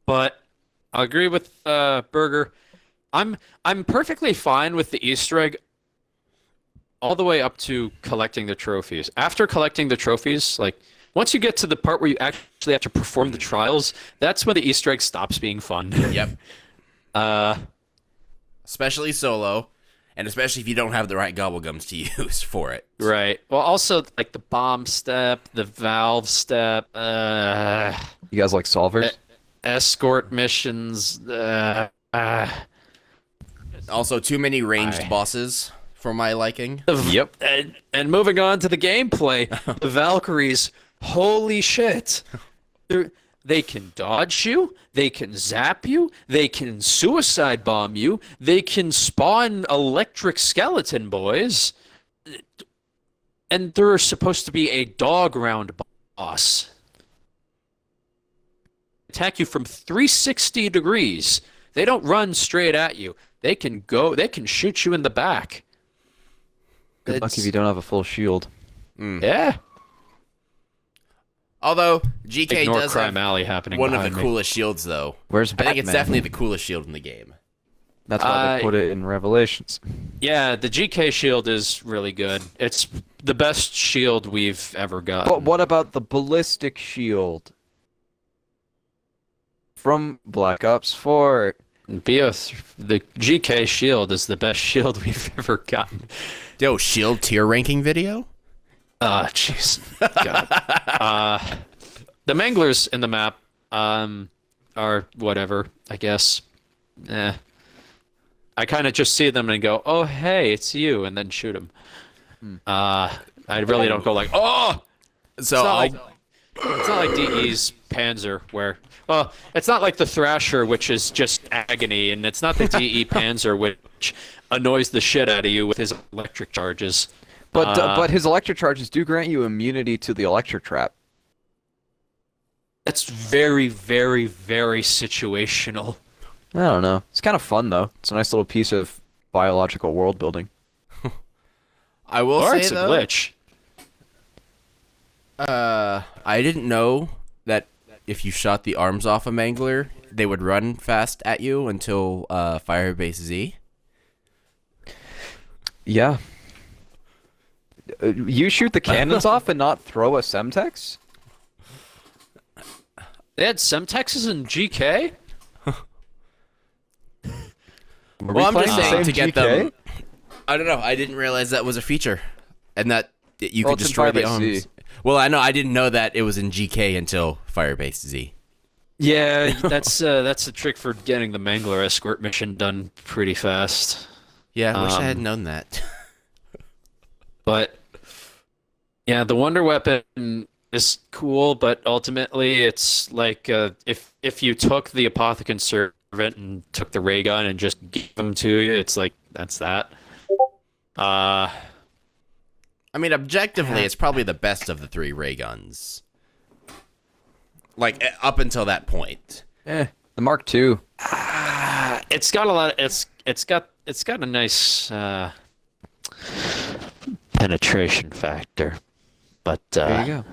I agree with Burger. I'm perfectly fine with the Easter egg all the way up to collecting the trophies. After collecting the trophies, like once you get to the part where you actually have to perform the trials, that's when the Easter egg stops being fun. Yep. Especially solo. and especially if you don't have the right gobblegums to use for it. Right. Well, also like the bomb step, the valve step, You guys like solvers? escort missions. Also, too many ranged bosses for my liking. Yep. And moving on to the gameplay, the Valkyries. Holy shit! They can dodge you, they can zap you, they can suicide bomb you, they can spawn electric skeleton boys, and they're supposed to be a dog round boss. Attack you from 360 degrees. They don't run straight at you. They can shoot you in the back. Good luck if you don't have a full shield. Yeah. Although GK Ignore does Crime have Alley happening one of behind the me. coolest shields, though. Where's I Batman? think it's definitely the coolest shield in the game. That's why they put it in Revelations. Yeah, the GK shield is really good. It's the best shield we've ever gotten. But what about the ballistic shield from Black Ops 4? The GK shield is the best shield we've ever gotten. Yo, shield tier ranking video? Ah, jeez. God. The manglers in the map are whatever, I guess. I kind of just see them and go, oh, hey, it's you, and then shoot them. I really don't go like, oh! So It's not like DE's Panzer, where... Well, it's not like the Thrasher, which is just agony, and it's not the DE Panzer, which annoys the shit out of you with his electric charges. But his electric charges do grant you immunity to the electric trap. That's very, very, very situational. I don't know. It's kind of fun though. It's a nice little piece of biological world building. I will Or say it's a though, glitch. I didn't know that if you shot the arms off a mangler, they would run fast at you until Firebase Z. Yeah. You shoot the cannons off and not throw a Semtex? They had Semtexes in GK? Well, I'm just saying to get GK? them. I don't know. I didn't realize that was a feature, and that you Well, could it's in destroy the Firebase arms. Z. Well, I know. I didn't know that it was in GK until Firebase Z. Yeah, that's a trick for getting the Mangler escort mission done pretty fast. Yeah, I wish I had known that. But yeah, the Wonder Weapon is cool, but ultimately it's like if you took the Apothecon Servant and took the ray gun and just gave them to you, it's like that's that. I mean, objectively, it's probably the best of the three ray guns. Like up until that point. The Mark II. It's got a lot. It's got a nice penetration factor, but There you go.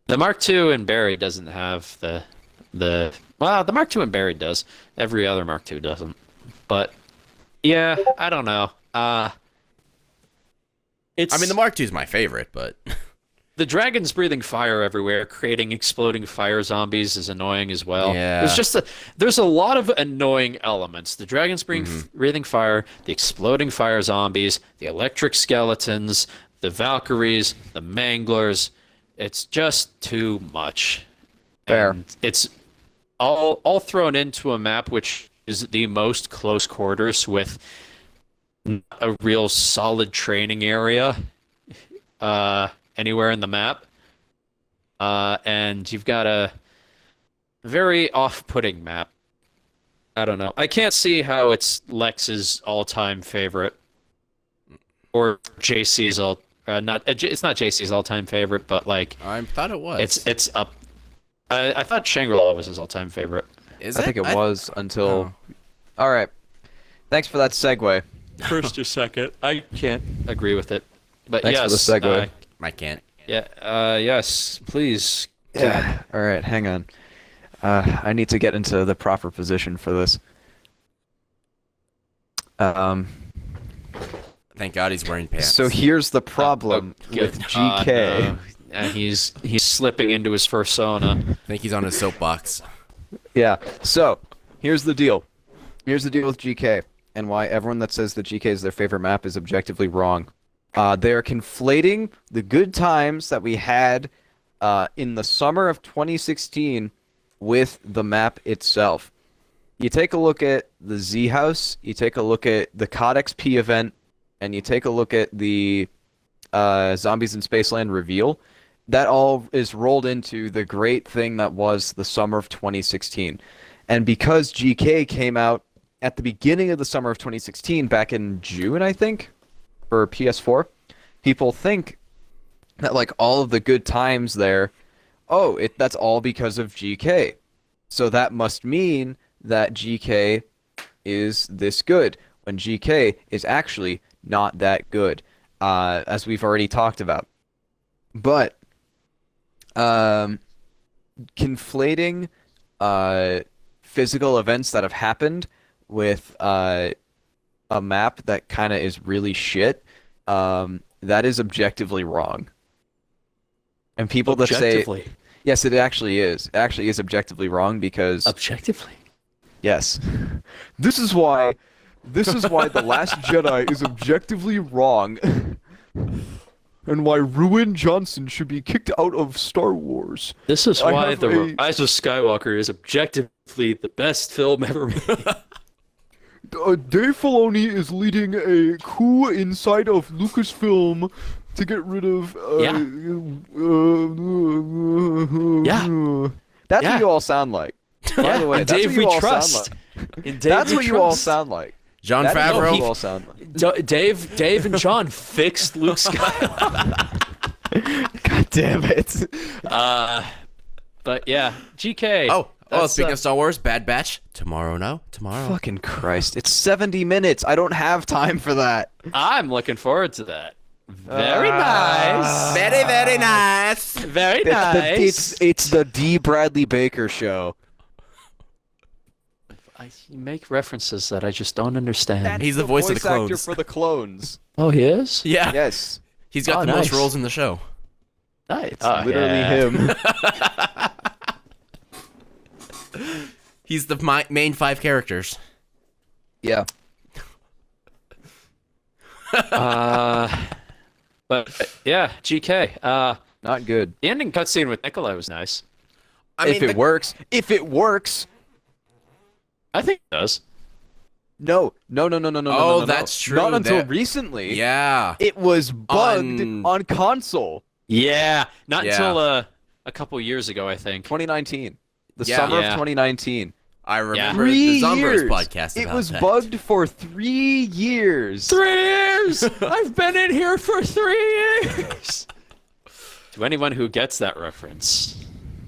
the Mark II in Barry doesn't have the well, the Mark II in Barry does. Every other Mark II doesn't. But yeah, I don't know. It's I mean, the Mark II is my favorite, but the dragons breathing fire everywhere, creating exploding fire zombies is annoying as well. Yeah. There's a lot of annoying elements. The dragons breathing fire, the exploding fire zombies, the electric skeletons, the Valkyries, the Manglers. It's just too much. Fair. And it's all thrown into a map which is the most close quarters with a real solid training area anywhere in the map. And you've got a very off-putting map. I don't know. I can't see how it's Lex's all-time favorite. Or JC's it's not JC's all-time favorite, but like I thought it was. it's up. I thought Shangri-La was his all-time favorite. Is I think it was until... All right. Thanks for that segue. First or second. I can't agree with it. But Thanks yes, for the segue. I can't. Yes, please. Yeah. All right, hang on. I need to get into the proper position for this. Thank God he's wearing pants. So here's the problem Good. with GK. No. And he's slipping into his persona. I think he's on his soapbox. Yeah. So here's the deal. Here's the deal with GK. and why everyone that says that GK is their favorite map is objectively wrong. They are conflating the good times that we had in the summer of 2016 with the map itself. You take a look at the Z House, you take a look at the COD XP event, and you take a look at the Zombies in Spaceland reveal. That all is rolled into the great thing that was the summer of 2016. And because GK came out at the beginning of the summer of 2016, back in June, I think, for PS4, people think that like all of the good times there, that's all because of GK. So that must mean that GK is this good, when GK is actually not that good, as we've already talked about. But conflating physical events that have happened with a map that kind of is really shit, that is objectively wrong. And people that say, yes, it actually is. It actually is objectively wrong because... Objectively? Yes. This is why The Last Jedi is objectively wrong. And why Ruin Johnson should be kicked out of Star Wars. This is why The Rise of Skywalker is objectively the best film ever made. Dave Filoni is leading a coup inside of Lucasfilm to get rid of... That's what you all sound like. By the way, that's Dave, what you we all trust. sound like. That's what you all sound like. John That is what Favreau. you all sound like. Dave and John fixed Luke Skywalker. God damn it. But yeah, GK. Speaking of Star Wars, Bad Batch. Tomorrow. Fucking Christ. It's 70 minutes. I don't have time for that. I'm looking forward to that. Very nice. Very, very nice. Very nice. It's the D. Bradley Baker show. You make references that I just don't understand. He's the voice of the clones. Actor for the clones. Oh, he is? Yeah. Yes. He's got the most roles in the show. Nice. Literally him. He's the main 5 characters. Yeah. But yeah, GK. Not good. The ending cutscene with Nikolai was nice. If it works. I think it does. No. Oh, that's true. Not until recently. Yeah. It was bugged on console. Yeah. Not until a couple years ago, I think. 2019. The summer of 2019. I remember 3 the Zombies years. podcast about It was that. bugged for 3 years. 3 years! I've been in here for 3 years! To anyone who gets that reference.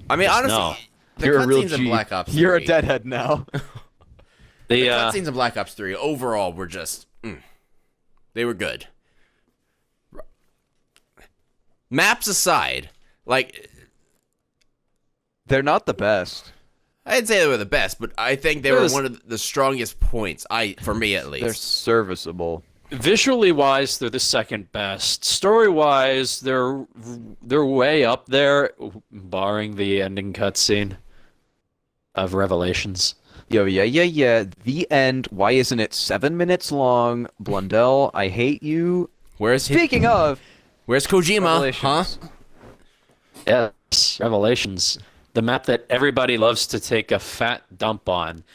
I mean, honestly, no. the You're a real cutscenes in G. Black Ops 3. You're a deadhead now. The cutscenes in Black Ops 3 overall were just... they were good. Maps aside, like... They're not the best. I'd say they were the best, but I think they were one of the strongest points, for me at least. They're serviceable. Visually wise, they're the second best. Story wise, they're way up there, barring the ending cutscene of Revelations. Yeah. The end. Why isn't it 7 minutes long? Blundell, I hate you. Speaking of, where's Kojima? Huh? Yes, Revelations. The map that everybody loves to take a fat dump on.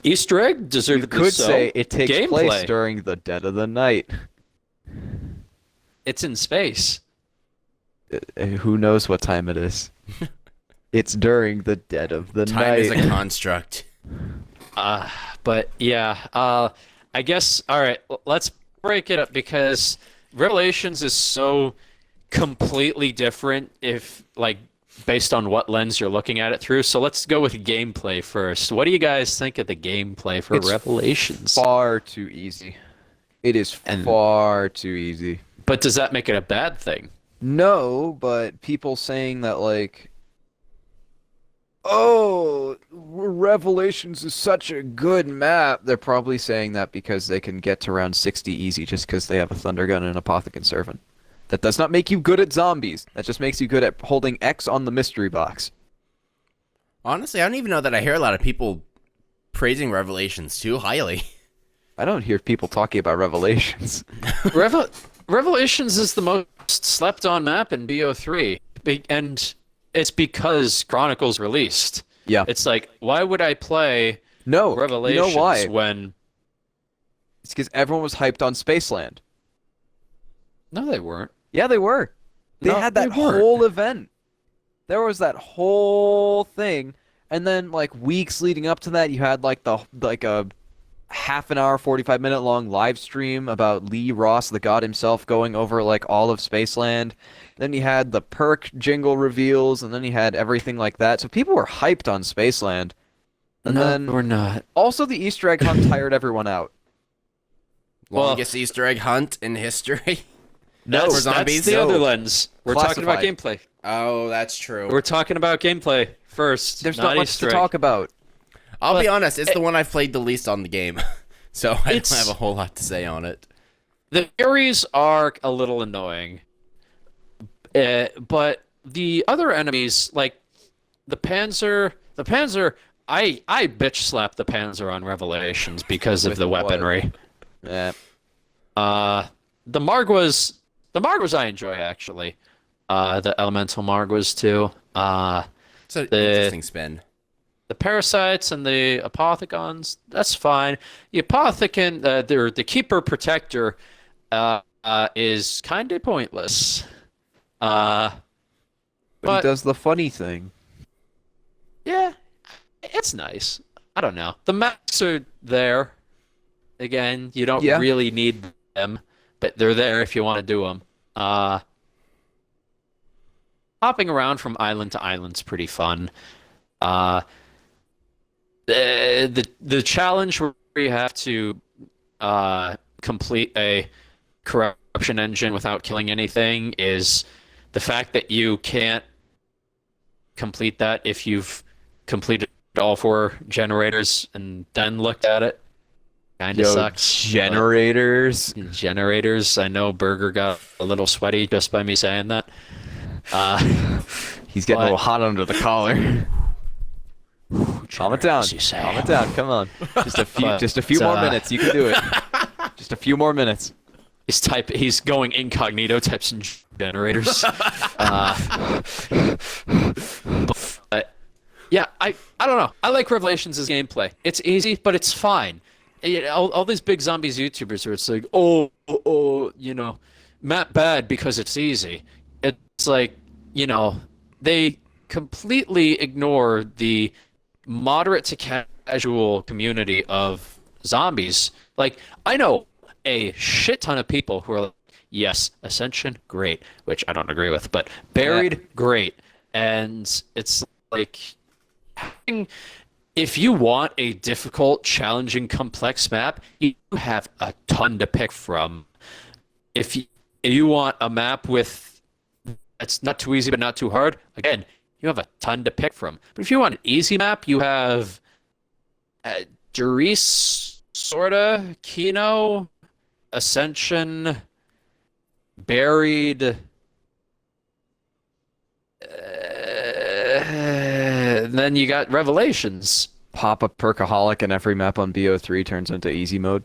Easter egg deserved. You could say it takes Gameplay. place during the dead of the night. It's in space. Who knows what time it is? It's during the dead of the Time night. is a construct. But yeah, I guess, all right, let's break it up because Revelations is so completely different based on what lens you're looking at it through. So let's go with gameplay first. What do you guys think of the gameplay for Revelations? Far too easy. It is far too easy. But does that make it a bad thing? No, but people saying that oh, Revelations is such a good map. They're probably saying that because they can get to round 60 easy just because they have a Thunder Gun and an Apothecon Servant. That does not make you good at zombies. That just makes you good at holding X on the mystery box. Honestly, I don't even know that I hear a lot of people praising Revelations too highly. I don't hear people talking about Revelations. Revelations is the most slept on map in BO3, and it's because Chronicles released. Yeah. It's like, why would I play Revelations you know why? when... It's because everyone was hyped on Spaceland. No, they weren't. Yeah, they were. They No, had that they weren't. whole event. There was that whole thing, and then like weeks leading up to that, you had like a half an hour, 45-minute long live stream about Lee Ross, the god himself, going over like all of Spaceland. Then you had the perk jingle reveals, and then you had everything like that. So people were hyped on Spaceland. And then we're not. also the Easter egg hunt tired everyone out. Longest Easter egg hunt in history. That's, for zombies? that's the No. other lens. We're talking about Classified. gameplay. Oh, that's true. We're talking about gameplay first. There's not much Easter to egg. talk about. I'll be honest, it's the one I've played the least on the game. So I don't It's- have a whole lot to say on it. The areas are a little annoying, but the other enemies, like the Panzer, I bitch slapped the Panzer on Revelations because of With the what? weaponry. Yeah. The Margwas I enjoy actually. The Elemental Margwas too. It's an interesting spin. The Parasites and the Apothicons, that's fine. The Apothicon, the Keeper Protector, is kind of pointless. But he does the funny thing. Yeah, it's nice. I don't know. The maps are there. Again, you don't Yeah. really need them, but they're there if you want to do them. Hopping around from island to island's pretty fun. The challenge where you have to complete a corruption engine without killing anything is the fact that you can't complete that if you've completed all 4 generators and then looked at it. Kind of sucks. Generators. but Generators. I know Burger got a little sweaty just by me saying that. He's getting a little hot under the collar. Calm it down. Generators, you say. Calm it down. Come on. Just a few. But, Just a few more minutes. You can do it. Just a few more minutes. He's going incognito, types in generators. But yeah, I don't know. I like Revelations' gameplay. It's easy, but it's fine. All these big zombies YouTubers are, it's like, map bad because it's easy. It's like, they completely ignore the moderate to casual community of zombies. Like, I know a shit ton of people who are like, yes, Ascension, great, which I don't agree with, but Buried, great. And it's like, if you want a difficult, challenging, complex map, you have a ton to pick from. If you want a map with it's not too easy but not too hard, again, you have a ton to pick from. But if you want an easy map, you have Derice, sorta, Kino, Ascension, Buried. Then you got Revelations. Pop a perkaholic and every map on BO3 turns into easy mode.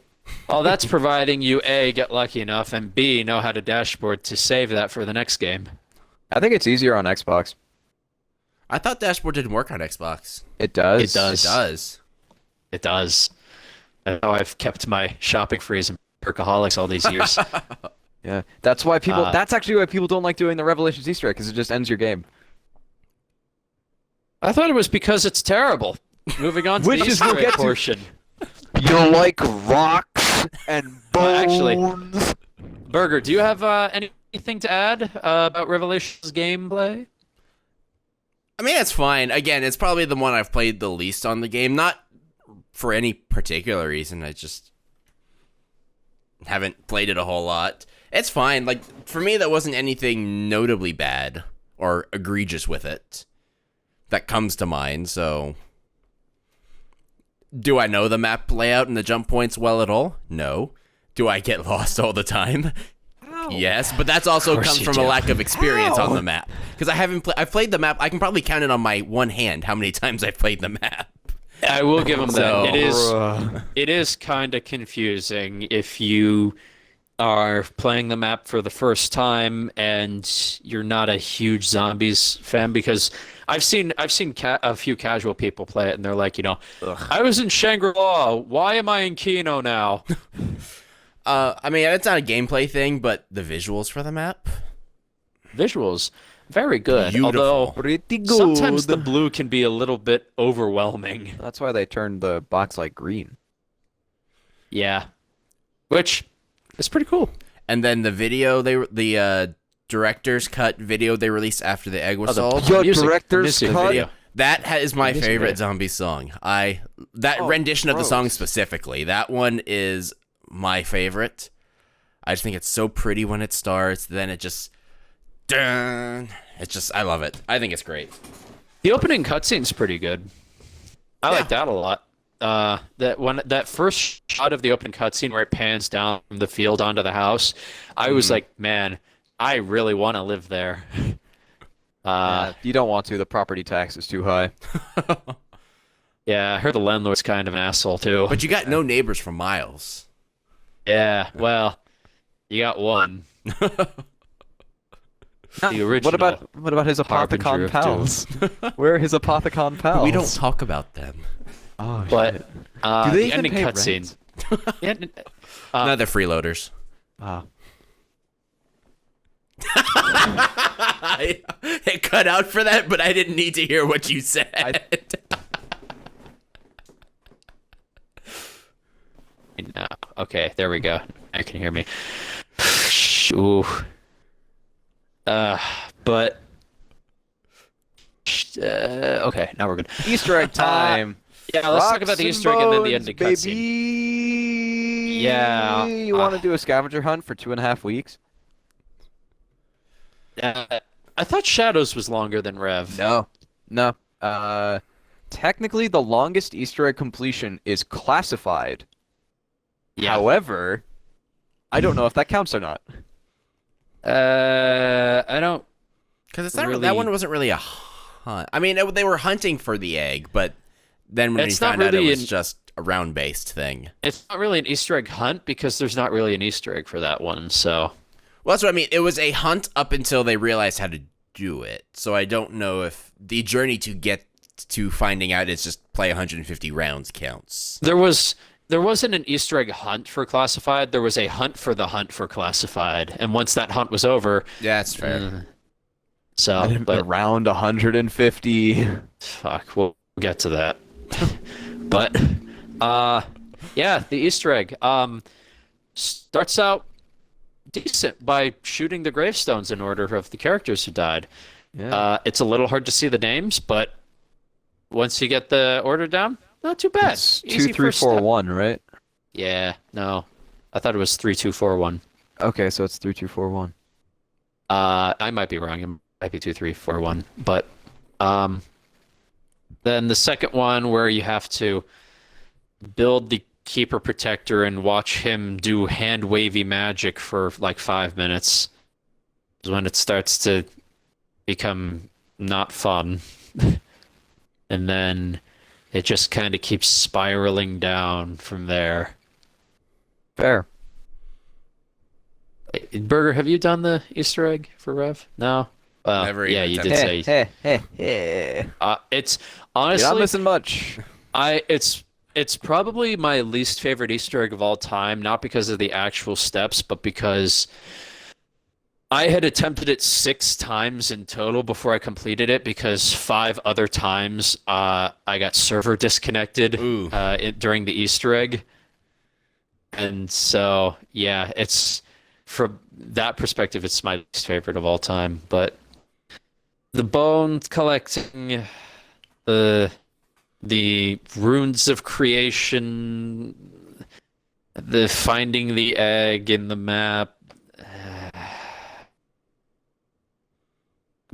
Well, that's providing you A, get lucky enough, and B, know how to dashboard to save that for the next game. I think it's easier on Xbox. I thought dashboard didn't work on Xbox. It does. It does. It does. It does. I know I've kept my shopping freeze and perkaholics all these years. Yeah. That's why people. That's actually why people don't like doing the Revelations Easter egg, because it just ends your game. I thought it was because it's terrible. Moving on to Which the is we'll Easter egg get to. portion. You like rocks and bones. Actually- Burger, do you have anything to add about Revelations gameplay? I mean, it's fine. Again, it's probably the one I've played the least on the game. Not for any particular reason. I just haven't played it a whole lot. It's fine. Like, for me, that wasn't anything notably bad or egregious with it that comes to mind, so... Do I know the map layout and the jump points well at all? No. Do I get lost all the time? Yes, but that's also course comes you from do. a lack of experience on the map. Because I've played the map. I can probably count it on my one hand how many times I've played the map. I will give them that. So- It is kind of confusing if you are playing the map for the first time and you're not a huge zombies fan, because I've seen a few casual people play it and they're like, I was in Shangri-La. Why am I in Kino now? I mean, it's not a gameplay thing, but the visuals for the map. Visuals, very good. Beautiful. Although Pretty good. sometimes the blue can be a little bit overwhelming. That's why they turned the box like green. Yeah, which is pretty cool. And then the video, the director's cut video they released after the egg was sold. Your music- director's music cut? video. That is my Music favorite video. zombie song. That Oh, rendition of the song gross. specifically. That one is my favorite. I just think it's so pretty when it starts. Then it just, dun. It's just, I love it. I think it's great. The opening cutscene's pretty good. I like that a lot. That first shot of the opening cutscene where it pans down from the field onto the house, I was like, man, I really want to live there. You don't want to. The property tax is too high. Yeah, I heard the landlord's kind of an asshole too. But you got no neighbors for miles. Yeah, well, you got one. The original. What about his Harbinger Apothecon of pals? Where are his Apothecon pals? We don't talk about them. Oh, But shit. uh, Do they the even ending pay cutscene. rent? No, they're freeloaders. Ah. It cut out for that, but I didn't need to hear what you said. No. Okay, there we go. I can hear me. Ooh. But okay, now we're good. Easter egg time. Yeah, let's talk about the Easter egg and then the Bones, ending cutscene. baby. Yeah, You want to do a scavenger hunt for 2.5 weeks? I thought Shadows was longer than Rev. No. Technically, the longest Easter egg completion is classified. Yeah. However, I don't know if that counts or not. I don't. Because it's not Really- that one wasn't really a hunt. I mean, they were hunting for the egg, but then when It's we not found out it really was an- just a round-based thing. It's not really an Easter egg hunt because there's not really an Easter egg for that one. So Well, that's what I mean. It was a hunt up until they realized how to do it. So I don't know if the journey to get to finding out it's just play 150 rounds counts. there wasn't an Easter egg hunt for Classified. There was a hunt for the hunt for Classified, and once that hunt was over, Yeah, that's fair. so but Around 150. fuck, we'll get to that. But yeah, the Easter egg starts out decent by shooting the gravestones in order of the characters who died. Yeah. It's a little hard to see the names, but once you get the order down, not too bad. It's 2, Easy 3, first 4, step. 1, right? Yeah, no. I thought it was 3, 2, 4, 1. Okay, so it's 3, 2, 4, 1. I might be wrong. It might be 2, 3, 4, 1. But then the second one where you have to build the Keeper Protector and watch him do hand wavy magic for like 5 minutes is when it starts to become not fun. And then it just kind of keeps spiraling down from there. Fair. Burger, have you done the Easter egg for Rev? No? Well, Never yeah, even you did attempted. say. Hey. It's You're not honestly, missing much. it's probably my least favorite Easter egg of all time, not because of the actual steps, but because I had attempted it 6 times in total before I completed it, because 5 other times I got server disconnected Ooh. during the Easter egg. And so, yeah, it's from that perspective, it's my least favorite of all time. But the bone collecting, the runes of creation, the finding the egg in the map.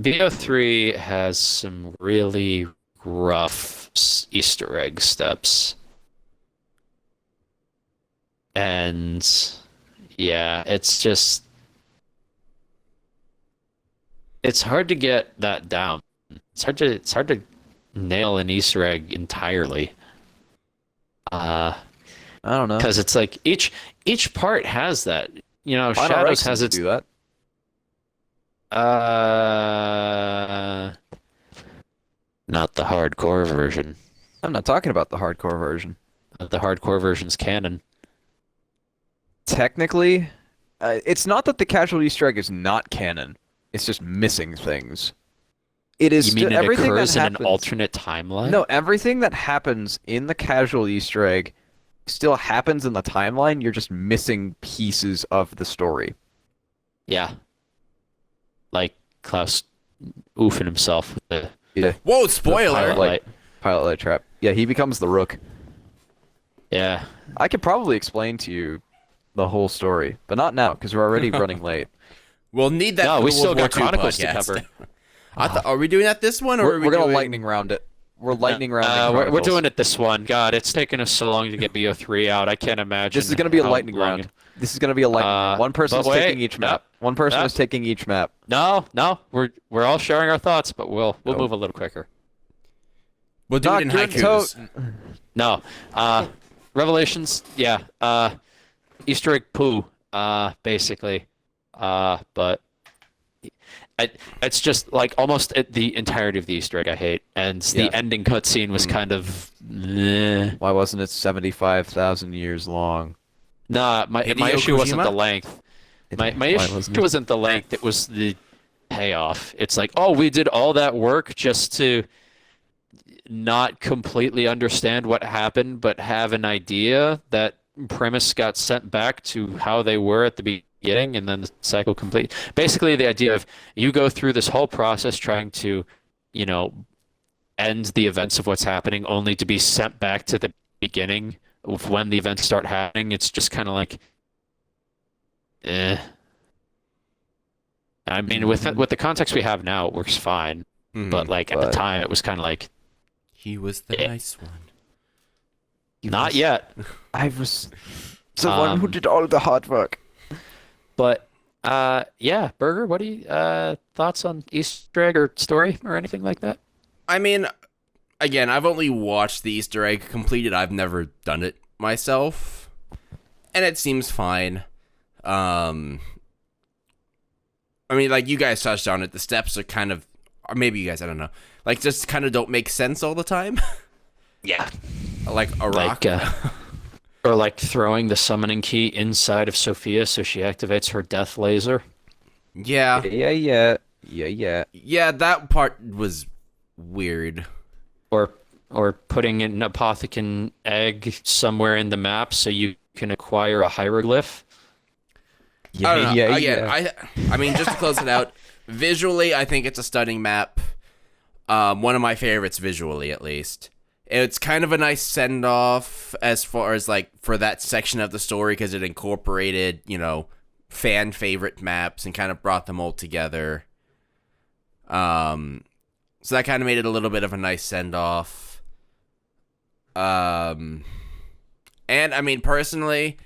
VO3 has some really rough Easter egg steps. And yeah, it's hard to get that down. It's hard to nail an Easter egg entirely. Uh, I don't know. because it's like each part has that. You know, Final Shadows Reich has seems its to do that. not the hardcore version. I'm not talking about the hardcore version. The hardcore version's canon. Technically, it's not that the casual Easter egg is not canon. It's just missing things. It is You mean it everything that occurs in an happens. alternate timeline? No, everything that happens in the casual Easter egg still happens in the timeline. You're just missing pieces of the story. Yeah. Like Klaus oofing himself with the Yeah. Whoa, spoiler! pilot light. Pilot light trap. Yeah, he becomes the Rook. Yeah. I could probably explain to you the whole story, but not now because we're already running late. We'll need that. No, for we the still World War got II Chronicles to podcast. cover. Are we doing that this one, or are we We're gonna doing... lightning round it. We're lightning rounding. We're Chronicles. doing it this one. God, it's taken us so long to get BO3 out. I can't imagine. This is gonna be a how lightning long round. This is gonna be a lightning round. One person's but wait, taking each map. no, One person no. is taking each map. No, we're all sharing our thoughts, but we'll move a little quicker. We'll do it in Knock your haikus. No, Revelations, yeah, Easter egg poo, basically, but it's just like almost the entirety of the Easter egg I hate, and the Yeah. ending cutscene was kind of, eh. Why wasn't it 75,000 years long? Nah, my Hideo issue wasn't Kojima? the length. My Why issue wasn't it? wasn't the length. It was the payoff. It's like, oh, we did all that work just to not completely understand what happened, but have an idea. That premise got sent back to how they were at the beginning, and then the cycle complete. Basically, the idea of you go through this whole process trying to, you know, end the events of what's happening, only to be sent back to the beginning of when the events start happening. It's just kind of like, eh. I mean, with the context we have now, it works fine. But like at the But- time, it was kind of like, He was the nice one. not yet. I was the one who Um, did all the hard work. But yeah, Burger, what do you thoughts on Easter egg or story or anything like that? I mean, again, I've only watched the Easter egg completed. I've never done it myself, and it seems fine. I mean, like you guys touched on it. The steps are kind of, or maybe you guys, I don't know, like just kind of don't make sense all the time. Yeah. Like a rock. Like or like throwing the summoning key inside of Sophia so she activates her death laser. Yeah, Yeah. that part was weird. Or putting an apothecary egg somewhere in the map so you can acquire a hieroglyph. I don't know. Again, I mean, just to close it out, visually, I think it's a stunning map. One of my favorites visually, at least. It's kind of a nice send-off as far as, like, for that section of the story, because it incorporated, you know, fan favorite maps and kind of brought them all together. So that kind of made it a little bit of a nice send-off. And, I mean, personally,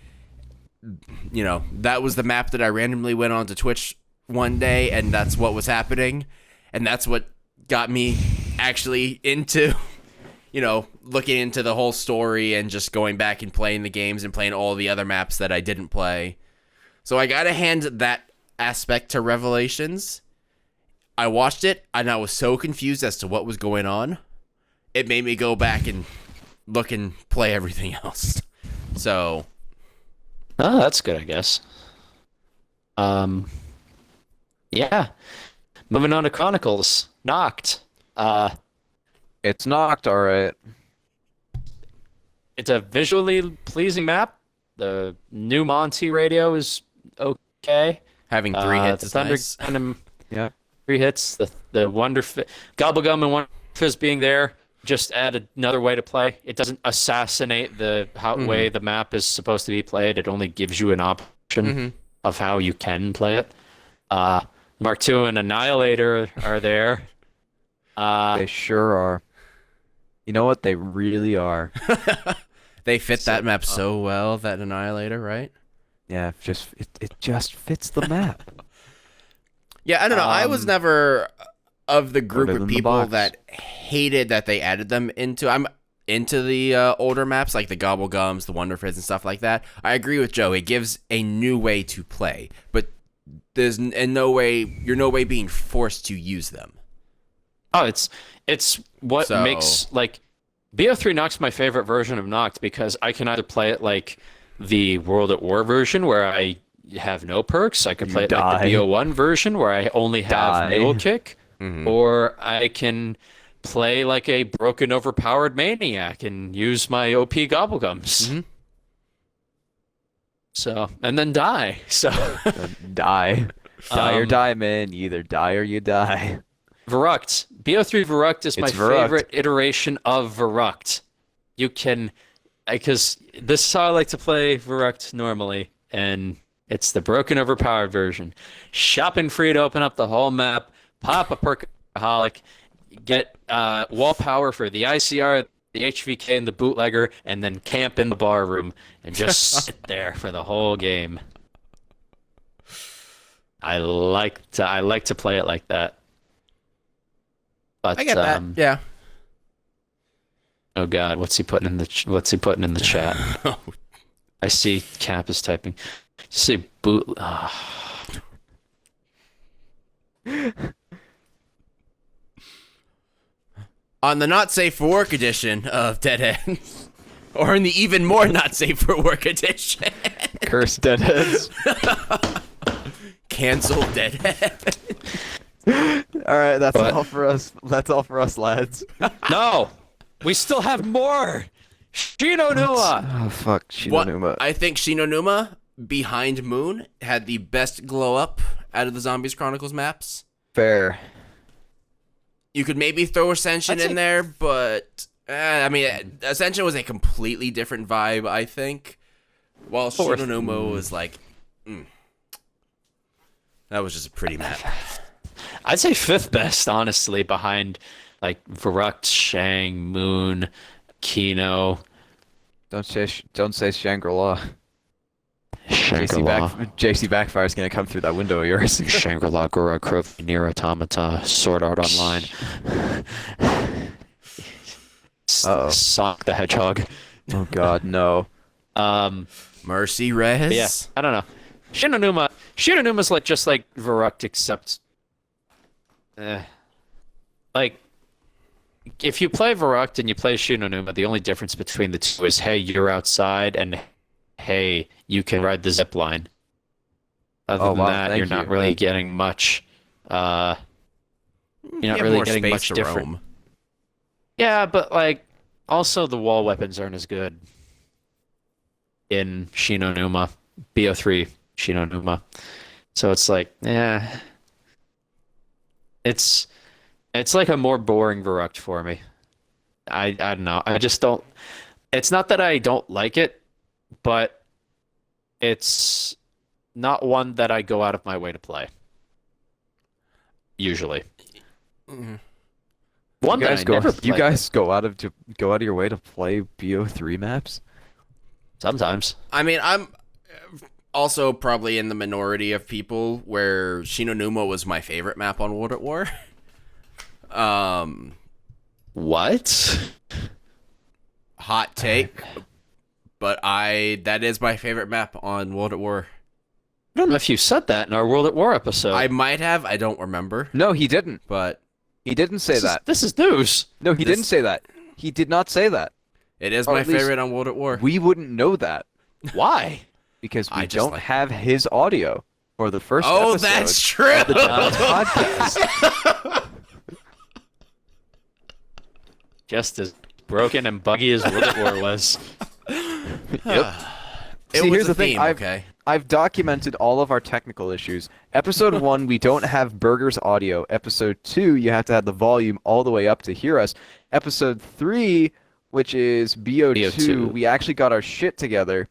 you know, that was the map that I randomly went on to Twitch one day, and that's what was happening. And that's what got me actually into, you know, looking into the whole story and just going back and playing the games and playing all the other maps that I didn't play. So I gotta hand that aspect to Revelations. I watched it, and I was so confused as to what was going on. It made me go back and look and play everything else. So... Oh, that's good, I guess. Yeah. Moving on to Chronicles. Knocked. It's knocked, all right. It's a visually pleasing map. The new Monty radio is okay. having 3 hits The is Thunder nice. Gun, Yeah. 3 hits. The Wonder Gobblegum and Wonder Fizz being there just add another way to play. It doesn't assassinate the way the map is supposed to be played. It only gives you an option of how you can play it. Mark II and Annihilator are there. They sure are. You know what? They really are. They fit that map so well, that Annihilator, right? Yeah, it just fits the map. Yeah, I don't know. I was never of the group Put it of in the people box. that hated that they added them into. into the older maps, like the Gobblegums, the Wonder Fizz, and stuff like that, I agree with Joe. It gives a new way to play, but there's in no way you're no way being forced to use them. Oh, it's what makes like BO3 Noct's my favorite version of Noct because I can either play it like the World at War version where I have no perks. I can play it like the BO1 version where I only have naval kick, or I can play like a broken, overpowered maniac and use my OP Gobblegums. So, and then die. So, Die or die, man. You either die or you die. Verruct. BO3 Verruct is my favorite iteration of Verruct. You can, because this is how I like to play Verruct normally, and it's the broken, overpowered version. Shopping free to open up the whole map, pop a perkaholic, get wall power for the ICR, the HVK, and the bootlegger, and then camp in the bar room and just sit there for the whole game. I like to play it like that. But, I get that. Yeah. Oh God, what's he putting in the chat? I see Cap is typing. Just say boot. On the not safe for work edition of Deadheads, or in the even more not safe for work edition, Cursed Deadheads. Cancel Deadhead. All right, that's all for us. That's all for us, lads. No, we still have more. Shinonuma. Oh fuck, Shinonuma. I think Shinonuma behind Moon had the best glow up out of the Zombies Chronicles maps. Fair. You could maybe throw Ascension in there, but I mean, Ascension was a completely different vibe, I think. While Shinonuma was like, that was just a pretty map. I'd say fifth best, honestly, behind like Verruct, Shang, Moon, Kino. Don't say Shangri-La. Shangri-La. JC Backfire is gonna come through that window of yours. Shangri-La, Gura, Crov, Nier Automata, Sword Art Online. Sonic the Hedgehog. Oh God, no. Mercy Res. Yeah, I don't know. Shinonuma's like just like Verruct, except like if you play Verruct and you play Shinonuma, the only difference between the two is hey, you're outside, and hey, you can ride the zip line. Other than that, you're not really getting much. You're not really getting much different. Yeah, but like also the wall weapons aren't as good in Shinonuma, BO3 Shinonuma. So it's like, yeah, it's like a more boring Verruct for me. I don't know. I just don't. It's not that I don't like it, but it's not one that I go out of my way to play. Usually. One that I never play. You guys go out of your way to play BO3 maps? Sometimes. I mean, I'm also probably in the minority of people where Shinonuma was my favorite map on World at War. What? Hot take, but that is my favorite map on World at War. I don't know if you said that in our World at War episode. I might have. I don't remember. No, he didn't. But he didn't say that. This is news. No, he didn't say that. He did not say that. It is my favorite on World at War. We wouldn't know that. Why? Because we don't have his audio for the first episode. Oh, that's true. Of the podcast. Just as broken and buggy as World at War was. Yep. See, here's the thing. I've documented all of our technical issues. Episode 1, we don't have Burger's audio. Episode 2, you have to have the volume all the way up to hear us. Episode 3, which is BO2, we actually got our shit together.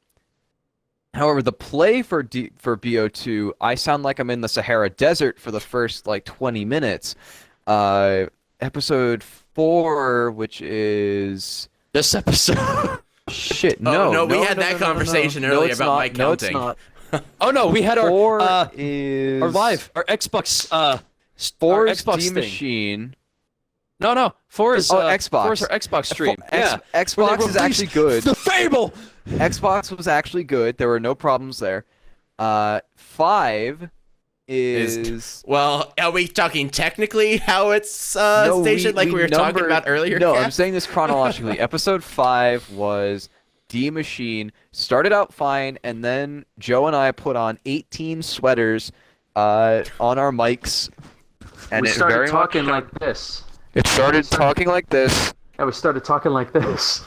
However, the play for BO2, I sound like I'm in the Sahara Desert for the first, 20 minutes. Episode 4, which is... this episode. Shit, no. We had that conversation earlier about my counting. No, it's not. Oh no, we had our our Xbox. 4 our is Xbox D thing. Machine. No. 4 is Xbox. 4 is our Xbox stream. Yeah. Xbox is actually good. The Fable. Xbox was actually good. There were no problems there. 5 is Well, are we talking technically how it's No, stationed like we were talking numbered- about earlier? No, Kat? I'm saying this chronologically. Episode 5 was D Machine. Started out fine, and then Joe and I put on 18 sweaters on our mics. And We it started very talking much, like this. it started talking like this. Yeah, we started talking like this.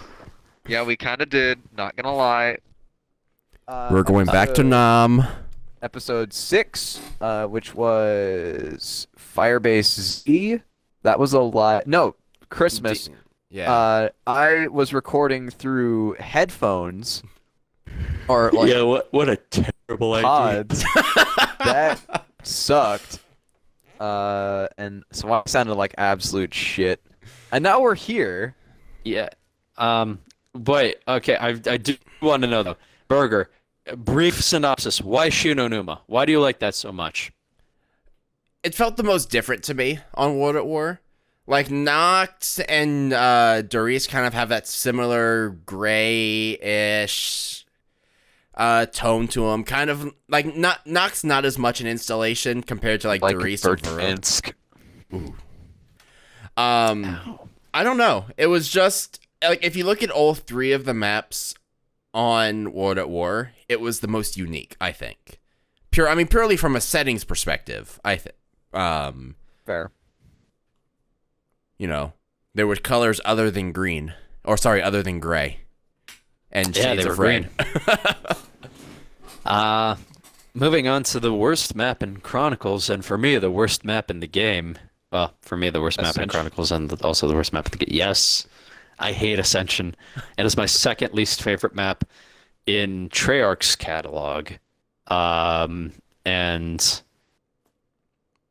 Yeah, we kind of did. Not gonna lie. We're going back to Nam. Episode 6, which was Firebase Z. That was a lot. No, Christmas. Yeah. I was recording through headphones. Or like Yeah, what a terrible idea. pods. That sucked. And so I sounded like absolute shit. And now we're here. Yeah. But okay, I do want to know though. Burger, brief synopsis. Why Shinonuma? Why do you like that so much? It felt the most different to me on World at War. Like, Noct and Doris kind of have that similar gray-ish tone to them. Kind of, like, Noct's not as much an installation compared to, like Doris or Varro. Verdansk. I don't know. It was just, like, if you look at all 3 of the maps on World at War, it was the most unique, I think. Purely from a settings perspective, I think. Fair. You know, there were colors other than green, other than gray, and shades they of were red. Moving on to the worst map in Chronicles, and for me, the worst map in the game. Well, for me, the worst map in Ascension. Chronicles, and also the worst map in the game. Yes, I hate Ascension. It is my second least favorite map in Treyarch's catalog. And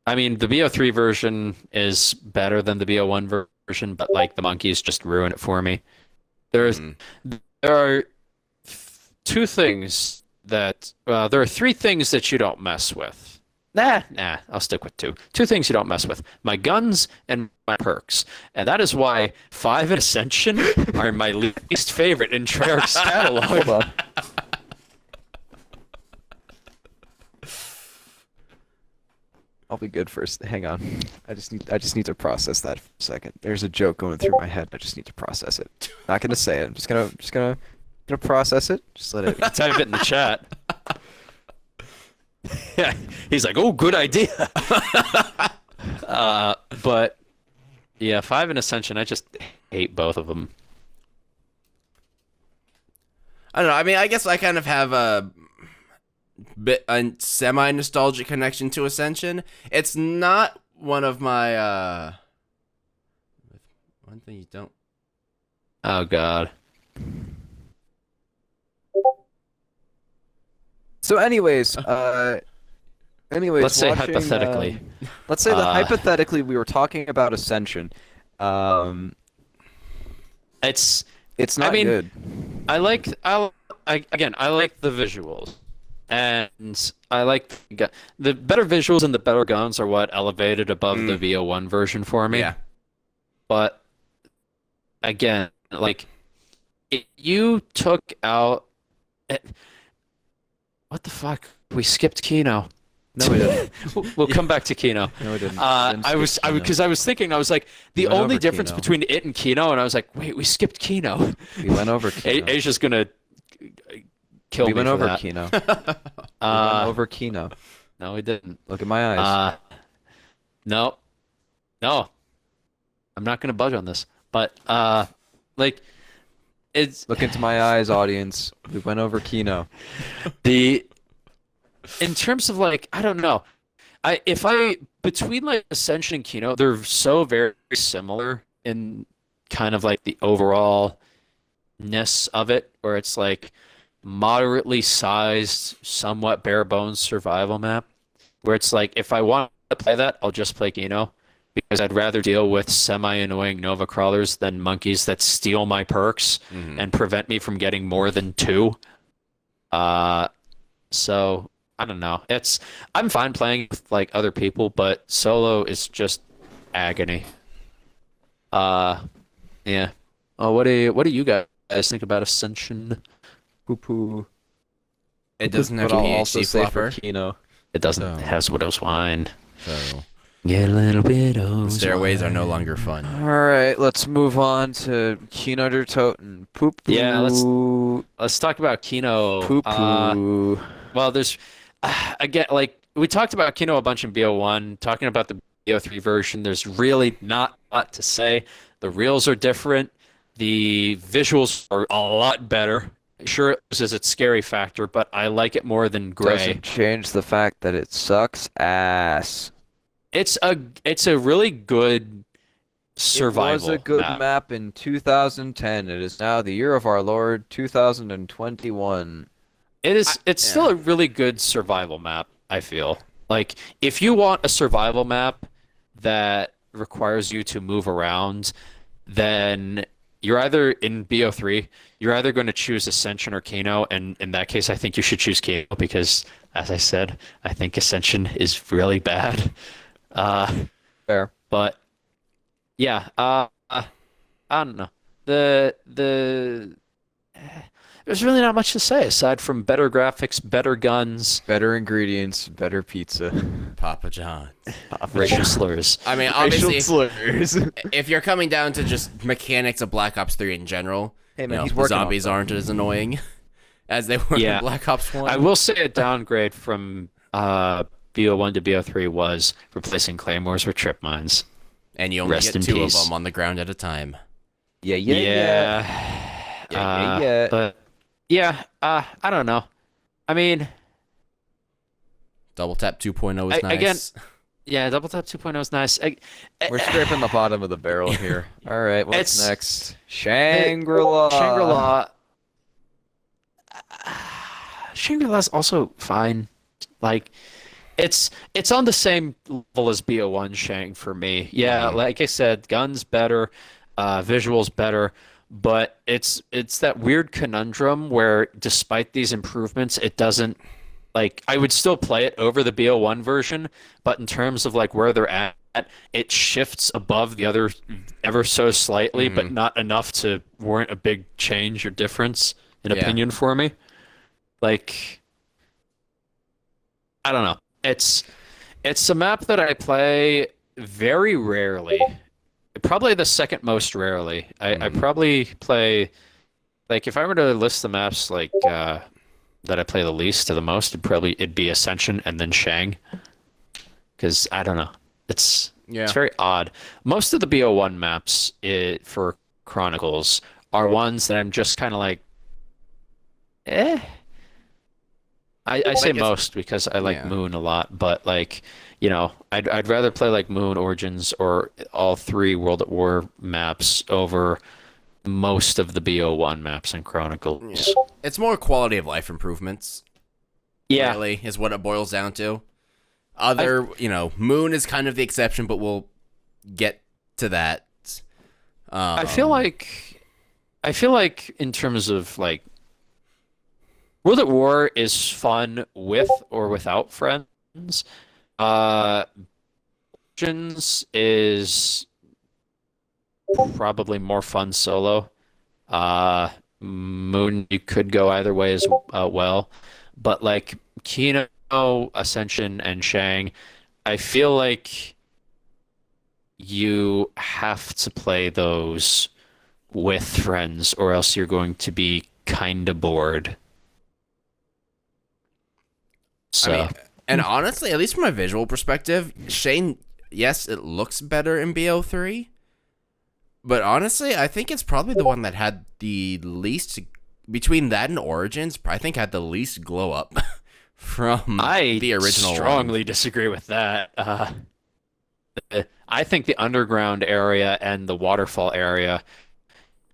I mean, the BO3 version is better than the BO1 version, but like the monkeys just ruin it for me. There are 2 things that there are 3 things that you don't mess with. Nah, I'll stick with 2. 2 things you don't mess with: my guns and my perks, and that is why 5 and Ascension are my least favorite in Treyarch's catalog. Hold on. I'll be good first. Hang on. I just need to process that for a second. There's a joke going through my head. I just need to process it. Not gonna say it. I'm just gonna process it. Just let it. Type it in the chat. Yeah, he's like, "Oh, good idea." But yeah, 5 and Ascension, I just hate both of them. I don't know. I mean, I guess I kind of have a semi-nostalgic connection to Ascension. It's not one of my one thing you don't. Oh God. So, anyways, Let's say watching, hypothetically. let's say that hypothetically we were talking about Ascension. It's not I mean, good. I like the visuals, and I like the better visuals and the better guns are what elevated above the VO1 version for me. Yeah. But again, like, if you took out what the fuck? We skipped Kino. No, we didn't. We'll come back to Kino. No, we didn't. I was thinking, I was like, the went only over difference Kino. between it and Kino, and I was like, wait, we skipped Kino. We went over Kino. Asia's gonna kill We me went for over that. Kino. We went over Kino. No, we didn't. Look at my eyes. No, I'm not gonna budge on this. But like, it's Look into my eyes, audience. We went over Kino. in terms of, like, I don't know. Between like Ascension and Kino, they're so very similar in kind of like the overallness of it, where it's like moderately sized, somewhat bare bones survival map, where it's like, if I want to play that, I'll just play Kino, because I'd rather deal with semi-annoying Nova crawlers than monkeys that steal my perks and prevent me from getting more than 2. So I don't know. I'm fine playing with like other people, but solo is just agony. Yeah. Oh, what do you guys think about Ascension? Poo poo. It doesn't have But a I'll also PhD say for flopper. Kino. It doesn't. Oh. It has widow's wine. So Get a little bit the of stairways are no longer fun. All right, let's move on to Kino der Toten. Poo poo. Yeah, let's talk about Kino. Poo poo. Well, there's again, like we talked about Kino a bunch in BO1. Talking about the BO3 version, there's really not a lot to say. The reels are different. The visuals are a lot better. Sure, it loses its scary factor, but I like it more than Gray. Doesn't change the fact that it sucks ass. It's a really good survival It was a good map. map in 2010. It is now the year of our Lord 2021. It's still a really good survival map, I feel. Like if you want a survival map that requires you to move around, then you're either in BO3, you're either going to choose Ascension or Kano, and in that case I think you should choose Kano because as I said, I think Ascension is really bad. Fair. But yeah, I don't know. There's really not much to say aside from better graphics, better guns, Better ingredients, better pizza. Papa John. racial slurs. I mean, obviously, Racial slurs. if you're coming down to just mechanics of Black Ops 3 in general, Hey, man, you know, he's the working on zombies aren't as annoying as they were Yeah. in Black Ops 1. I will say a downgrade from BO1 to BO3 was replacing claymores with trip mines. And you only Rest get in 2 of peace. them on the ground at a time. Yeah. Yeah. But yeah, I don't know. I mean, Double Tap 2.0 is nice. again, yeah, Double Tap 2.0 is nice. We're scraping the bottom of the barrel here. All right, what's It's- next? Shangri-La. Shangri-La. Shangri-La's also fine. Like, it's on the same level as BO1 Shang for me. Yeah, like I said, guns better, visuals better, but it's that weird conundrum where despite these improvements, it doesn't like I would still play it over the BO1 version, but in terms of like where they're at, it shifts above the other ever so slightly, but not enough to warrant a big change or difference in Yeah. opinion for me. Like, I don't know. It's a map that I play very rarely. Probably the second most rarely. I probably play like if I were to list the maps like that I play the least to the most, it'd be Ascension and then Shang. Because I don't know. It's very odd. Most of the BO1 maps for Chronicles are ones that I'm just kind of like, eh. I say most because I like Yeah. Moon a lot, but like, you know, I'd rather play like Moon, Origins, or all 3 World at War maps over most of the BO1 maps and Chronicles. It's more quality of life improvements. Yeah. Really, is what it boils down to. Moon is kind of the exception, but we'll get to that. I feel like in terms of like World at War is fun with or without friends. Origins is probably more fun solo. Moon, you could go either way as well, but like Kino, Ascension, and Shang, I feel like you have to play those with friends, or else you're going to be kind of bored. So, I mean, and honestly, at least from a visual perspective, Shane, yes, it looks better in BO3, but honestly, I think it's probably the one that had the least, between that and Origins, I think had the least glow up from the original I strongly disagree with that. I think the underground area and the waterfall area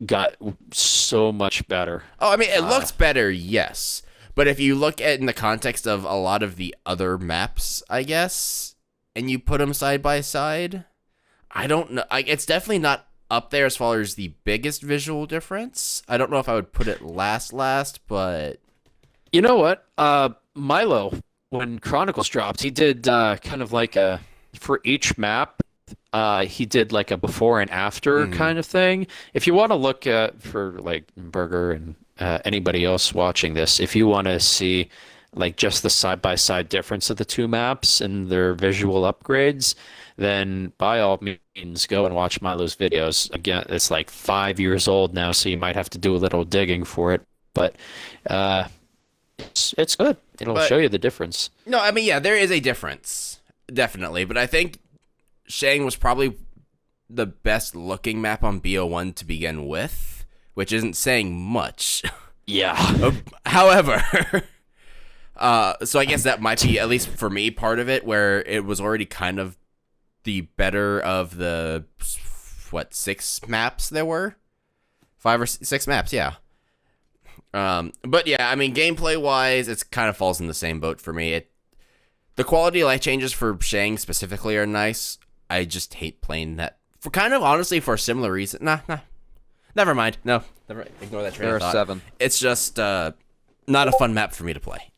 got so much better. Oh, I mean, it looks better, yes. But if you look at in the context of a lot of the other maps, I guess, and you put them side by side, I don't know. It's definitely not up there as far as the biggest visual difference. I don't know if I would put it last, but You know what? Milo, when Chronicles dropped, he did kind of like for each map, he did like a before and after kind of thing. If you want to look at for like Burger and anybody else watching this, if you want to see like just the side-by-side difference of the two maps and their visual upgrades, then by all means go and watch Milo's videos. Again, it's like 5 years old now, so you might have to do a little digging for it, but it's good. It'll show you the difference. No, I mean, yeah, there is a difference, definitely, but I think Shang was probably the best looking map on BO1 to begin with, which isn't saying much. Yeah. However, so I guess that might be, at least for me, part of it, where it was already kind of the better of the, 6 maps there were? 5 or 6 maps, yeah. But yeah, I mean, gameplay-wise, it kind of falls in the same boat for me. The quality of life changes for Shang specifically are nice. I just hate playing that, for kind of, honestly, for a similar reason. Nah. Never mind. No, never, ignore that train of thought. There are 7. It's just not a fun map for me to play.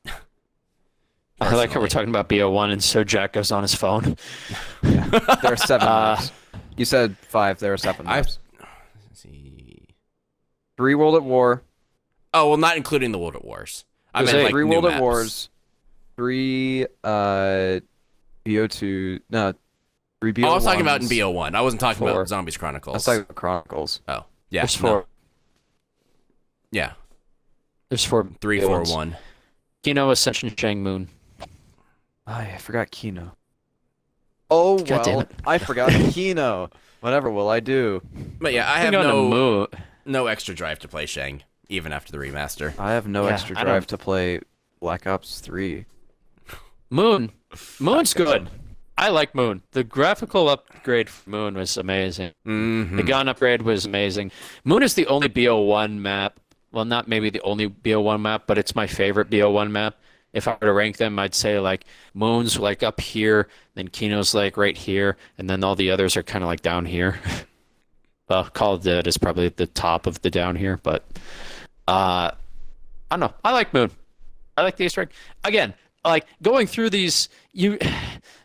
I like how we're talking about BO1 and so Jack goes on his phone. Yeah. There are 7 maps. You said 5. There are 7 maps. Let's see. 3 World at War. Oh, well, not including the World at Wars. I meant like 3 new World maps. at Wars. 3 BO2. No, 3 BO1s. Oh, I was talking about in BO1. I wasn't talking 4. about Zombies Chronicles. That's like Chronicles. Oh, yeah. There's 4. Yeah. There's 4. 3, 4, 1. Kino, Ascension, Shang, Moon. I forgot Kino. Oh, God damn well, it. I forgot Kino. Whatever will I do? But yeah, I have Going to Moon. no extra drive to play Shang, even after the remaster. I have no Yeah, extra I drive don't- to play Black Ops 3. Moon's good. I like Moon. The graphical upgrade for Moon was amazing. Mm-hmm. The gun upgrade was amazing. Moon is the only BO1 map. Well, not maybe the only BO1 map, but it's my favorite BO1 map. If I were to rank them, I'd say like Moon's like up here, then Kino's like right here, and then all the others are kind of like down here. Well, Call of Duty is probably at the top of the down here, but I don't know. I like Moon. I like the Easter egg. Again, like going through these,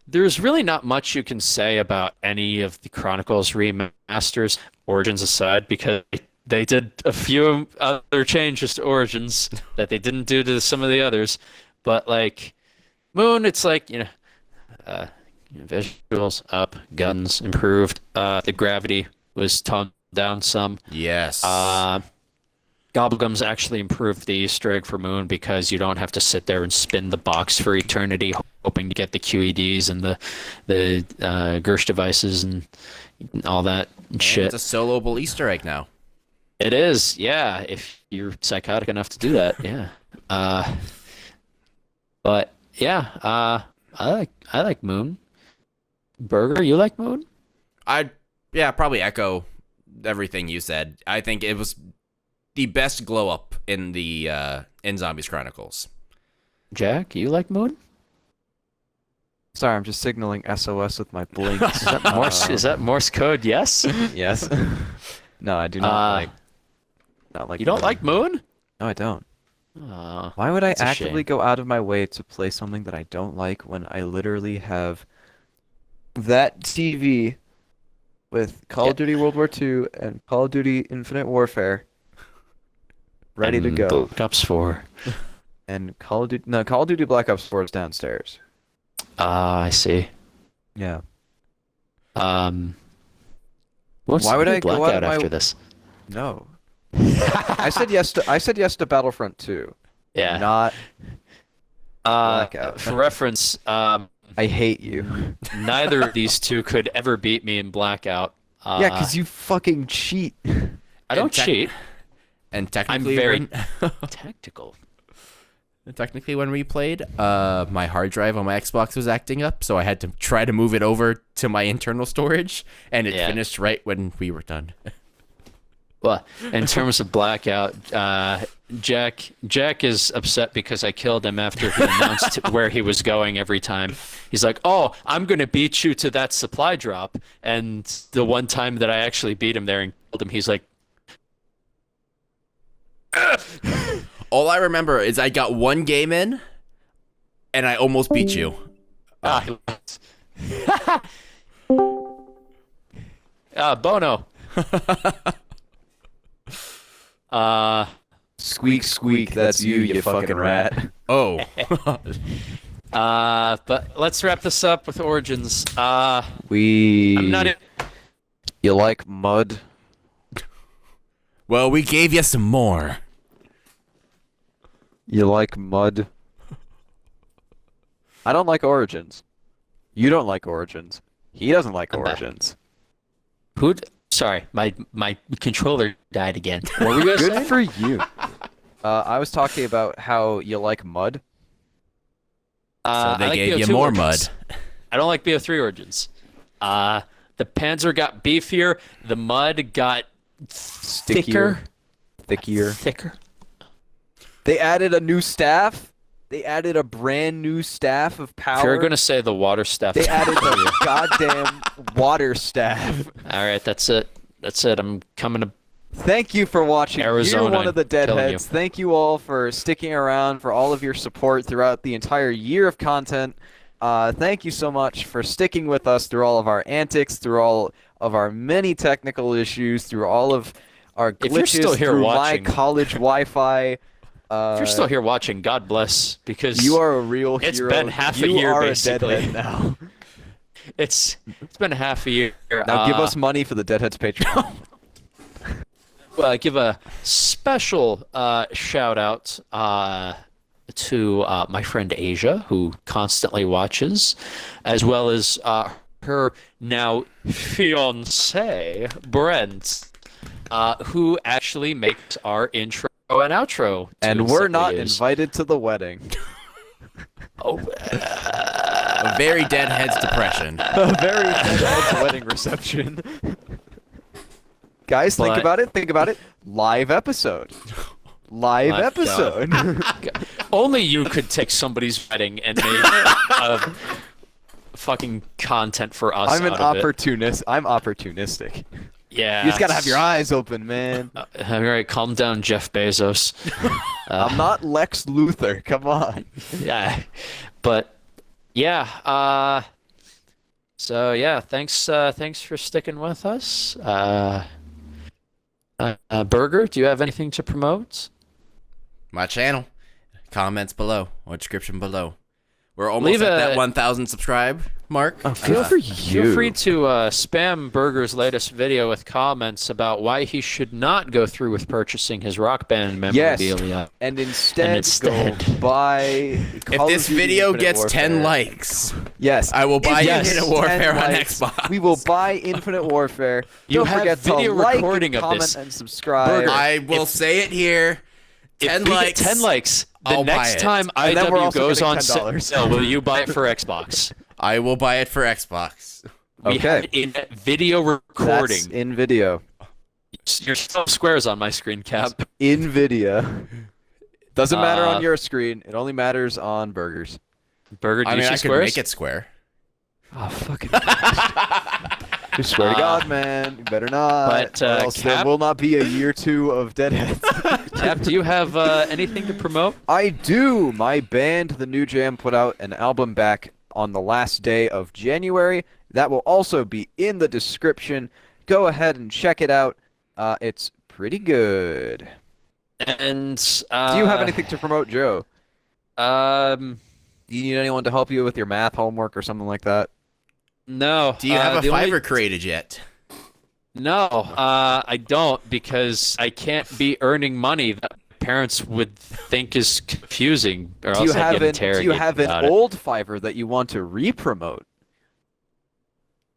there's really not much you can say about any of the Chronicles remasters, Origins aside, because they did a few other changes to Origins that they didn't do to some of the others. But like Moon, it's like, visuals up, guns improved, the gravity was toned down some. Yes. Gobblegums actually improved the Easter egg for Moon because you don't have to sit there and spin the box for eternity hoping to get the QEDs and the Gersh devices and all that shit. It's a soloable Easter egg now. It is, yeah, if you're psychotic enough to do that, yeah. But yeah, I like Moon. Burger, you like Moon? I'd probably echo everything you said. I think it was the best glow up in the in Zombies Chronicles. Jack, you like Moon? Sorry, I'm just signaling SOS with my blinks. Is that Morse code? Yes. Yes. No, I do not like. You don't Moon. like Moon? No, I don't. Oh, Why would I that's a actively shame. go out of my way to play something that I don't like when I literally have that TV with Call of Duty World War II and Call of Duty Infinite Warfare ready to And go, Black Ops 4. and Call of Duty Black Ops 4 is downstairs. I see. Yeah. Why Why would I go out of Blackout my- after this? No. I said yes to Battlefront 2. Yeah. Not Blackout. For reference, I hate you. neither of these two could ever beat me in Blackout. Yeah, because you fucking cheat. I don't tech- cheat. And technically, I'm very tactical. technically, when we played, my hard drive on my Xbox was acting up, so I had to try to move it over to my internal storage, and it Yeah. finished right when we were done. Well, in terms of Blackout, Jack is upset because I killed him after he announced where he was going every time. He's like, "Oh, I'm gonna beat you to that supply drop." And the one time that I actually beat him there and killed him, he's like, All I remember is I got one game in, and I almost beat you. "Ah." Bono. Squeak, squeak. That's you fucking rat. Oh. But let's wrap this up with Origins. I'm not. You like mud? Well, we gave you some more. You like mud? I don't like Origins. You don't like Origins. He doesn't like Origins. Sorry, my controller died again. What were you Good saying? for you. I was talking about how you like mud. So they I like gave you BO2 more Origins. mud. I don't like BO3 Origins. The Panzer got beefier. The mud got thicker. Thicker. They added a new staff. They added a brand new staff of power. If you're gonna say the water stuff, They added the goddamn water staff. all right, that's it. That's it. I'm coming to. Thank you for watching Arizona, Year One of the killing you. Deadheads. Thank you all for sticking around, for all of your support throughout the entire year of content. Thank you so much for sticking with us through all of our antics, through all of our many technical issues, through all of our glitches, If you're still here through watching- my college Wi-Fi. If you're still here watching, God bless, because You are a real it's hero. been half a You year, are basically. a deadhead now. it's been half a year. Now give us money for the Deadheads Patreon. Well, I give a special shout out to my friend Asia, who constantly watches, as well as her now fiance Brent, who actually makes our intro and outro. And tunes we're that we not use. invited to the wedding. Oh, A very Deadhead's depression. A very Deadheads wedding reception. Guys, think But- about it. Think about it. Live episode. Live My episode. only you could take somebody's wedding and make fucking content for us. I'm an out of it. opportunist. I'm opportunistic. Yeah. You just gotta have your eyes open, man. All right, calm down, Jeff Bezos. I'm not Lex Luthor. Come on. Yeah, but yeah. So yeah, thanks for sticking with us. Burger, do you have anything to promote? My channel. Comments below or description below. We're almost Leave at a- that 1,000 subscribe mark. Good for you. Feel free to spam Burger's latest video with comments about why he should not go through with purchasing his Rock Band Yes. memorabilia. And instead, go instead- buy. If Call this of Duty video Infinite gets Warfare. 10 likes, Yes. I will buy If Yes. Infinite it gets Warfare 10 on likes, Xbox. We will buy Infinite Warfare. You Don't have forget to video like, recording of comment, this. and subscribe. Burger. I will say it here. If 10 we likes. get 10 likes, the I'll buy next it. time And then we're IW also goes getting on $10. sale, will you buy it for Xbox? I will buy it for Xbox. We Okay. have it in video recording. That's in video. Your squares on my screen cap. In video. Doesn't matter Uh, on your screen. It only matters on Burgers. Burger, do I you mean, see I could squares? make it square. Oh, fucking. I swear to God, man. You better not. but, or else there Cap- will not be a year 2 of Deadheads. Cap, do you have anything to promote? I do. My band, The New Jam, put out an album back on the last day of January. That will also be in the description. Go ahead and check it out. It's pretty good. And Do you have anything to promote, Joe? Do you need anyone to help you with your math homework or something like that? No. Do you have a the only- Fiverr created yet? No, I don't, because I can't be earning money that parents would think is confusing, or Do you else I'd have get an interrogated about it. old Fiverr that you want to re-promote?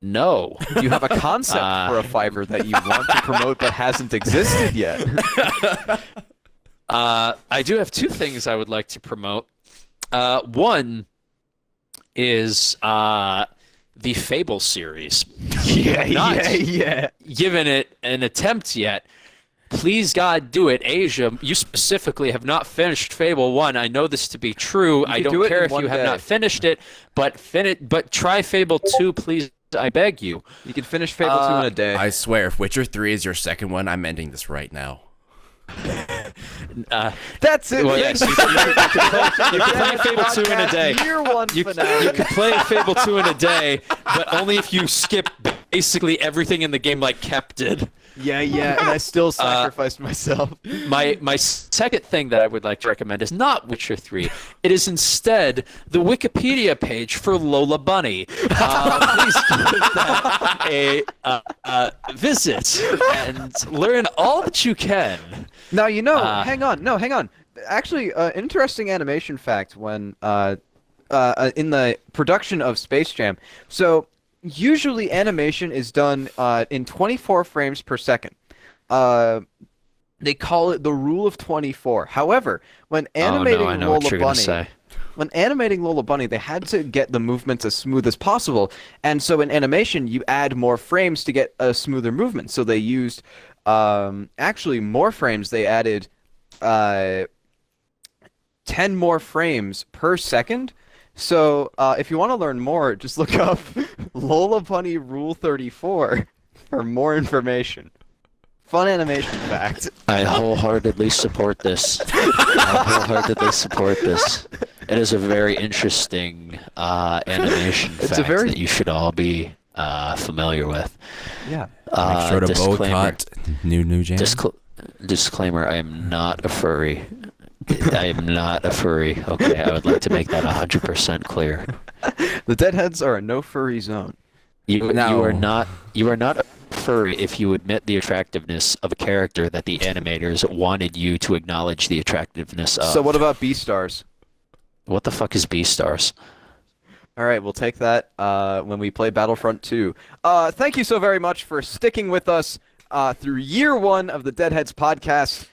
No. Do you have a concept for a Fiverr that you want to promote that hasn't existed yet? I do have two things I would like to promote. One is the Fable series. yeah. Given it an attempt yet. Please, God, do it. Asia, you specifically have not finished Fable 1. I know this to be true. I can don't do it care in if you one have day. not finished it, but try Fable 2, please. I beg you. You can finish Fable 2 in a day. I swear, if Witcher 3 is your second one, I'm ending this right now. That's it. Well, yes, you can play Fable 2 in a day. Year 1 You finale. can play Fable 2 in a day, but only if you skip basically everything in the game like Kep did. Yeah, and I still sacrificed myself. My second thing that I would like to recommend is not Witcher 3. It is instead the Wikipedia page for Lola Bunny. Please give that a visit and learn all that you can. Now, hang on. Actually, interesting animation fact when in the production of Space Jam. So usually animation is done in 24 frames per second. They call it the rule of 24. However, when animating Lola Bunny, they had to get the movements as smooth as possible. And so in animation, you add more frames to get a smoother movement. So they used actually more frames. They added 10 more frames per second. So if you want to learn more, just look up Lola Bunny Rule 34 for more information. Fun animation fact. I wholeheartedly support this. It is a very interesting animation fact that you should all be familiar with. Yeah. Make sure to boycott new jam. Disclaimer, I am not a furry. I am not a furry. Okay, I would like to make that 100% clear. The Deadheads are a no furry zone. You are not a furry if you admit the attractiveness of a character that the animators wanted you to acknowledge the attractiveness of. So what about B-Stars? What the fuck is B-Stars? All right, we'll take that when we play Battlefront 2. Thank you so very much for sticking with us through year one of the Deadheads podcast.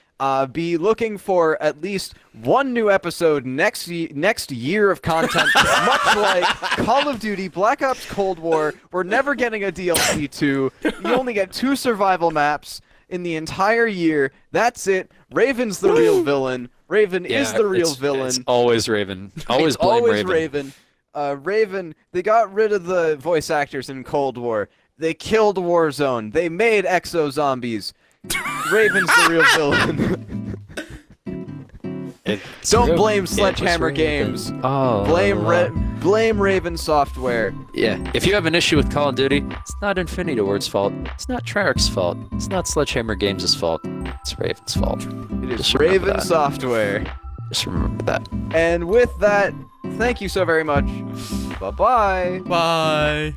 Be looking for at least one new episode next year of content, much like Call of Duty, Black Ops Cold War. We're never getting a DLC 2. You only get 2 survival maps in the entire year. That's it. Raven's the real villain. Raven is the real villain. It's always Raven. Always blame Raven. Raven, they got rid of the voice actors in Cold War. They killed Warzone. They made exo-zombies. Raven's the real villain. Don't blame Sledgehammer Games. Oh, Blame Raven Software. Yeah. If you have an issue with Call of Duty, it's not Infinity Ward's fault. It's not Treyarch's fault. It's not Sledgehammer Games' fault. It's Raven's fault. It is Raven Software. Just remember that. And with that, thank you so very much. Bye-bye. Bye.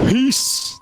Peace.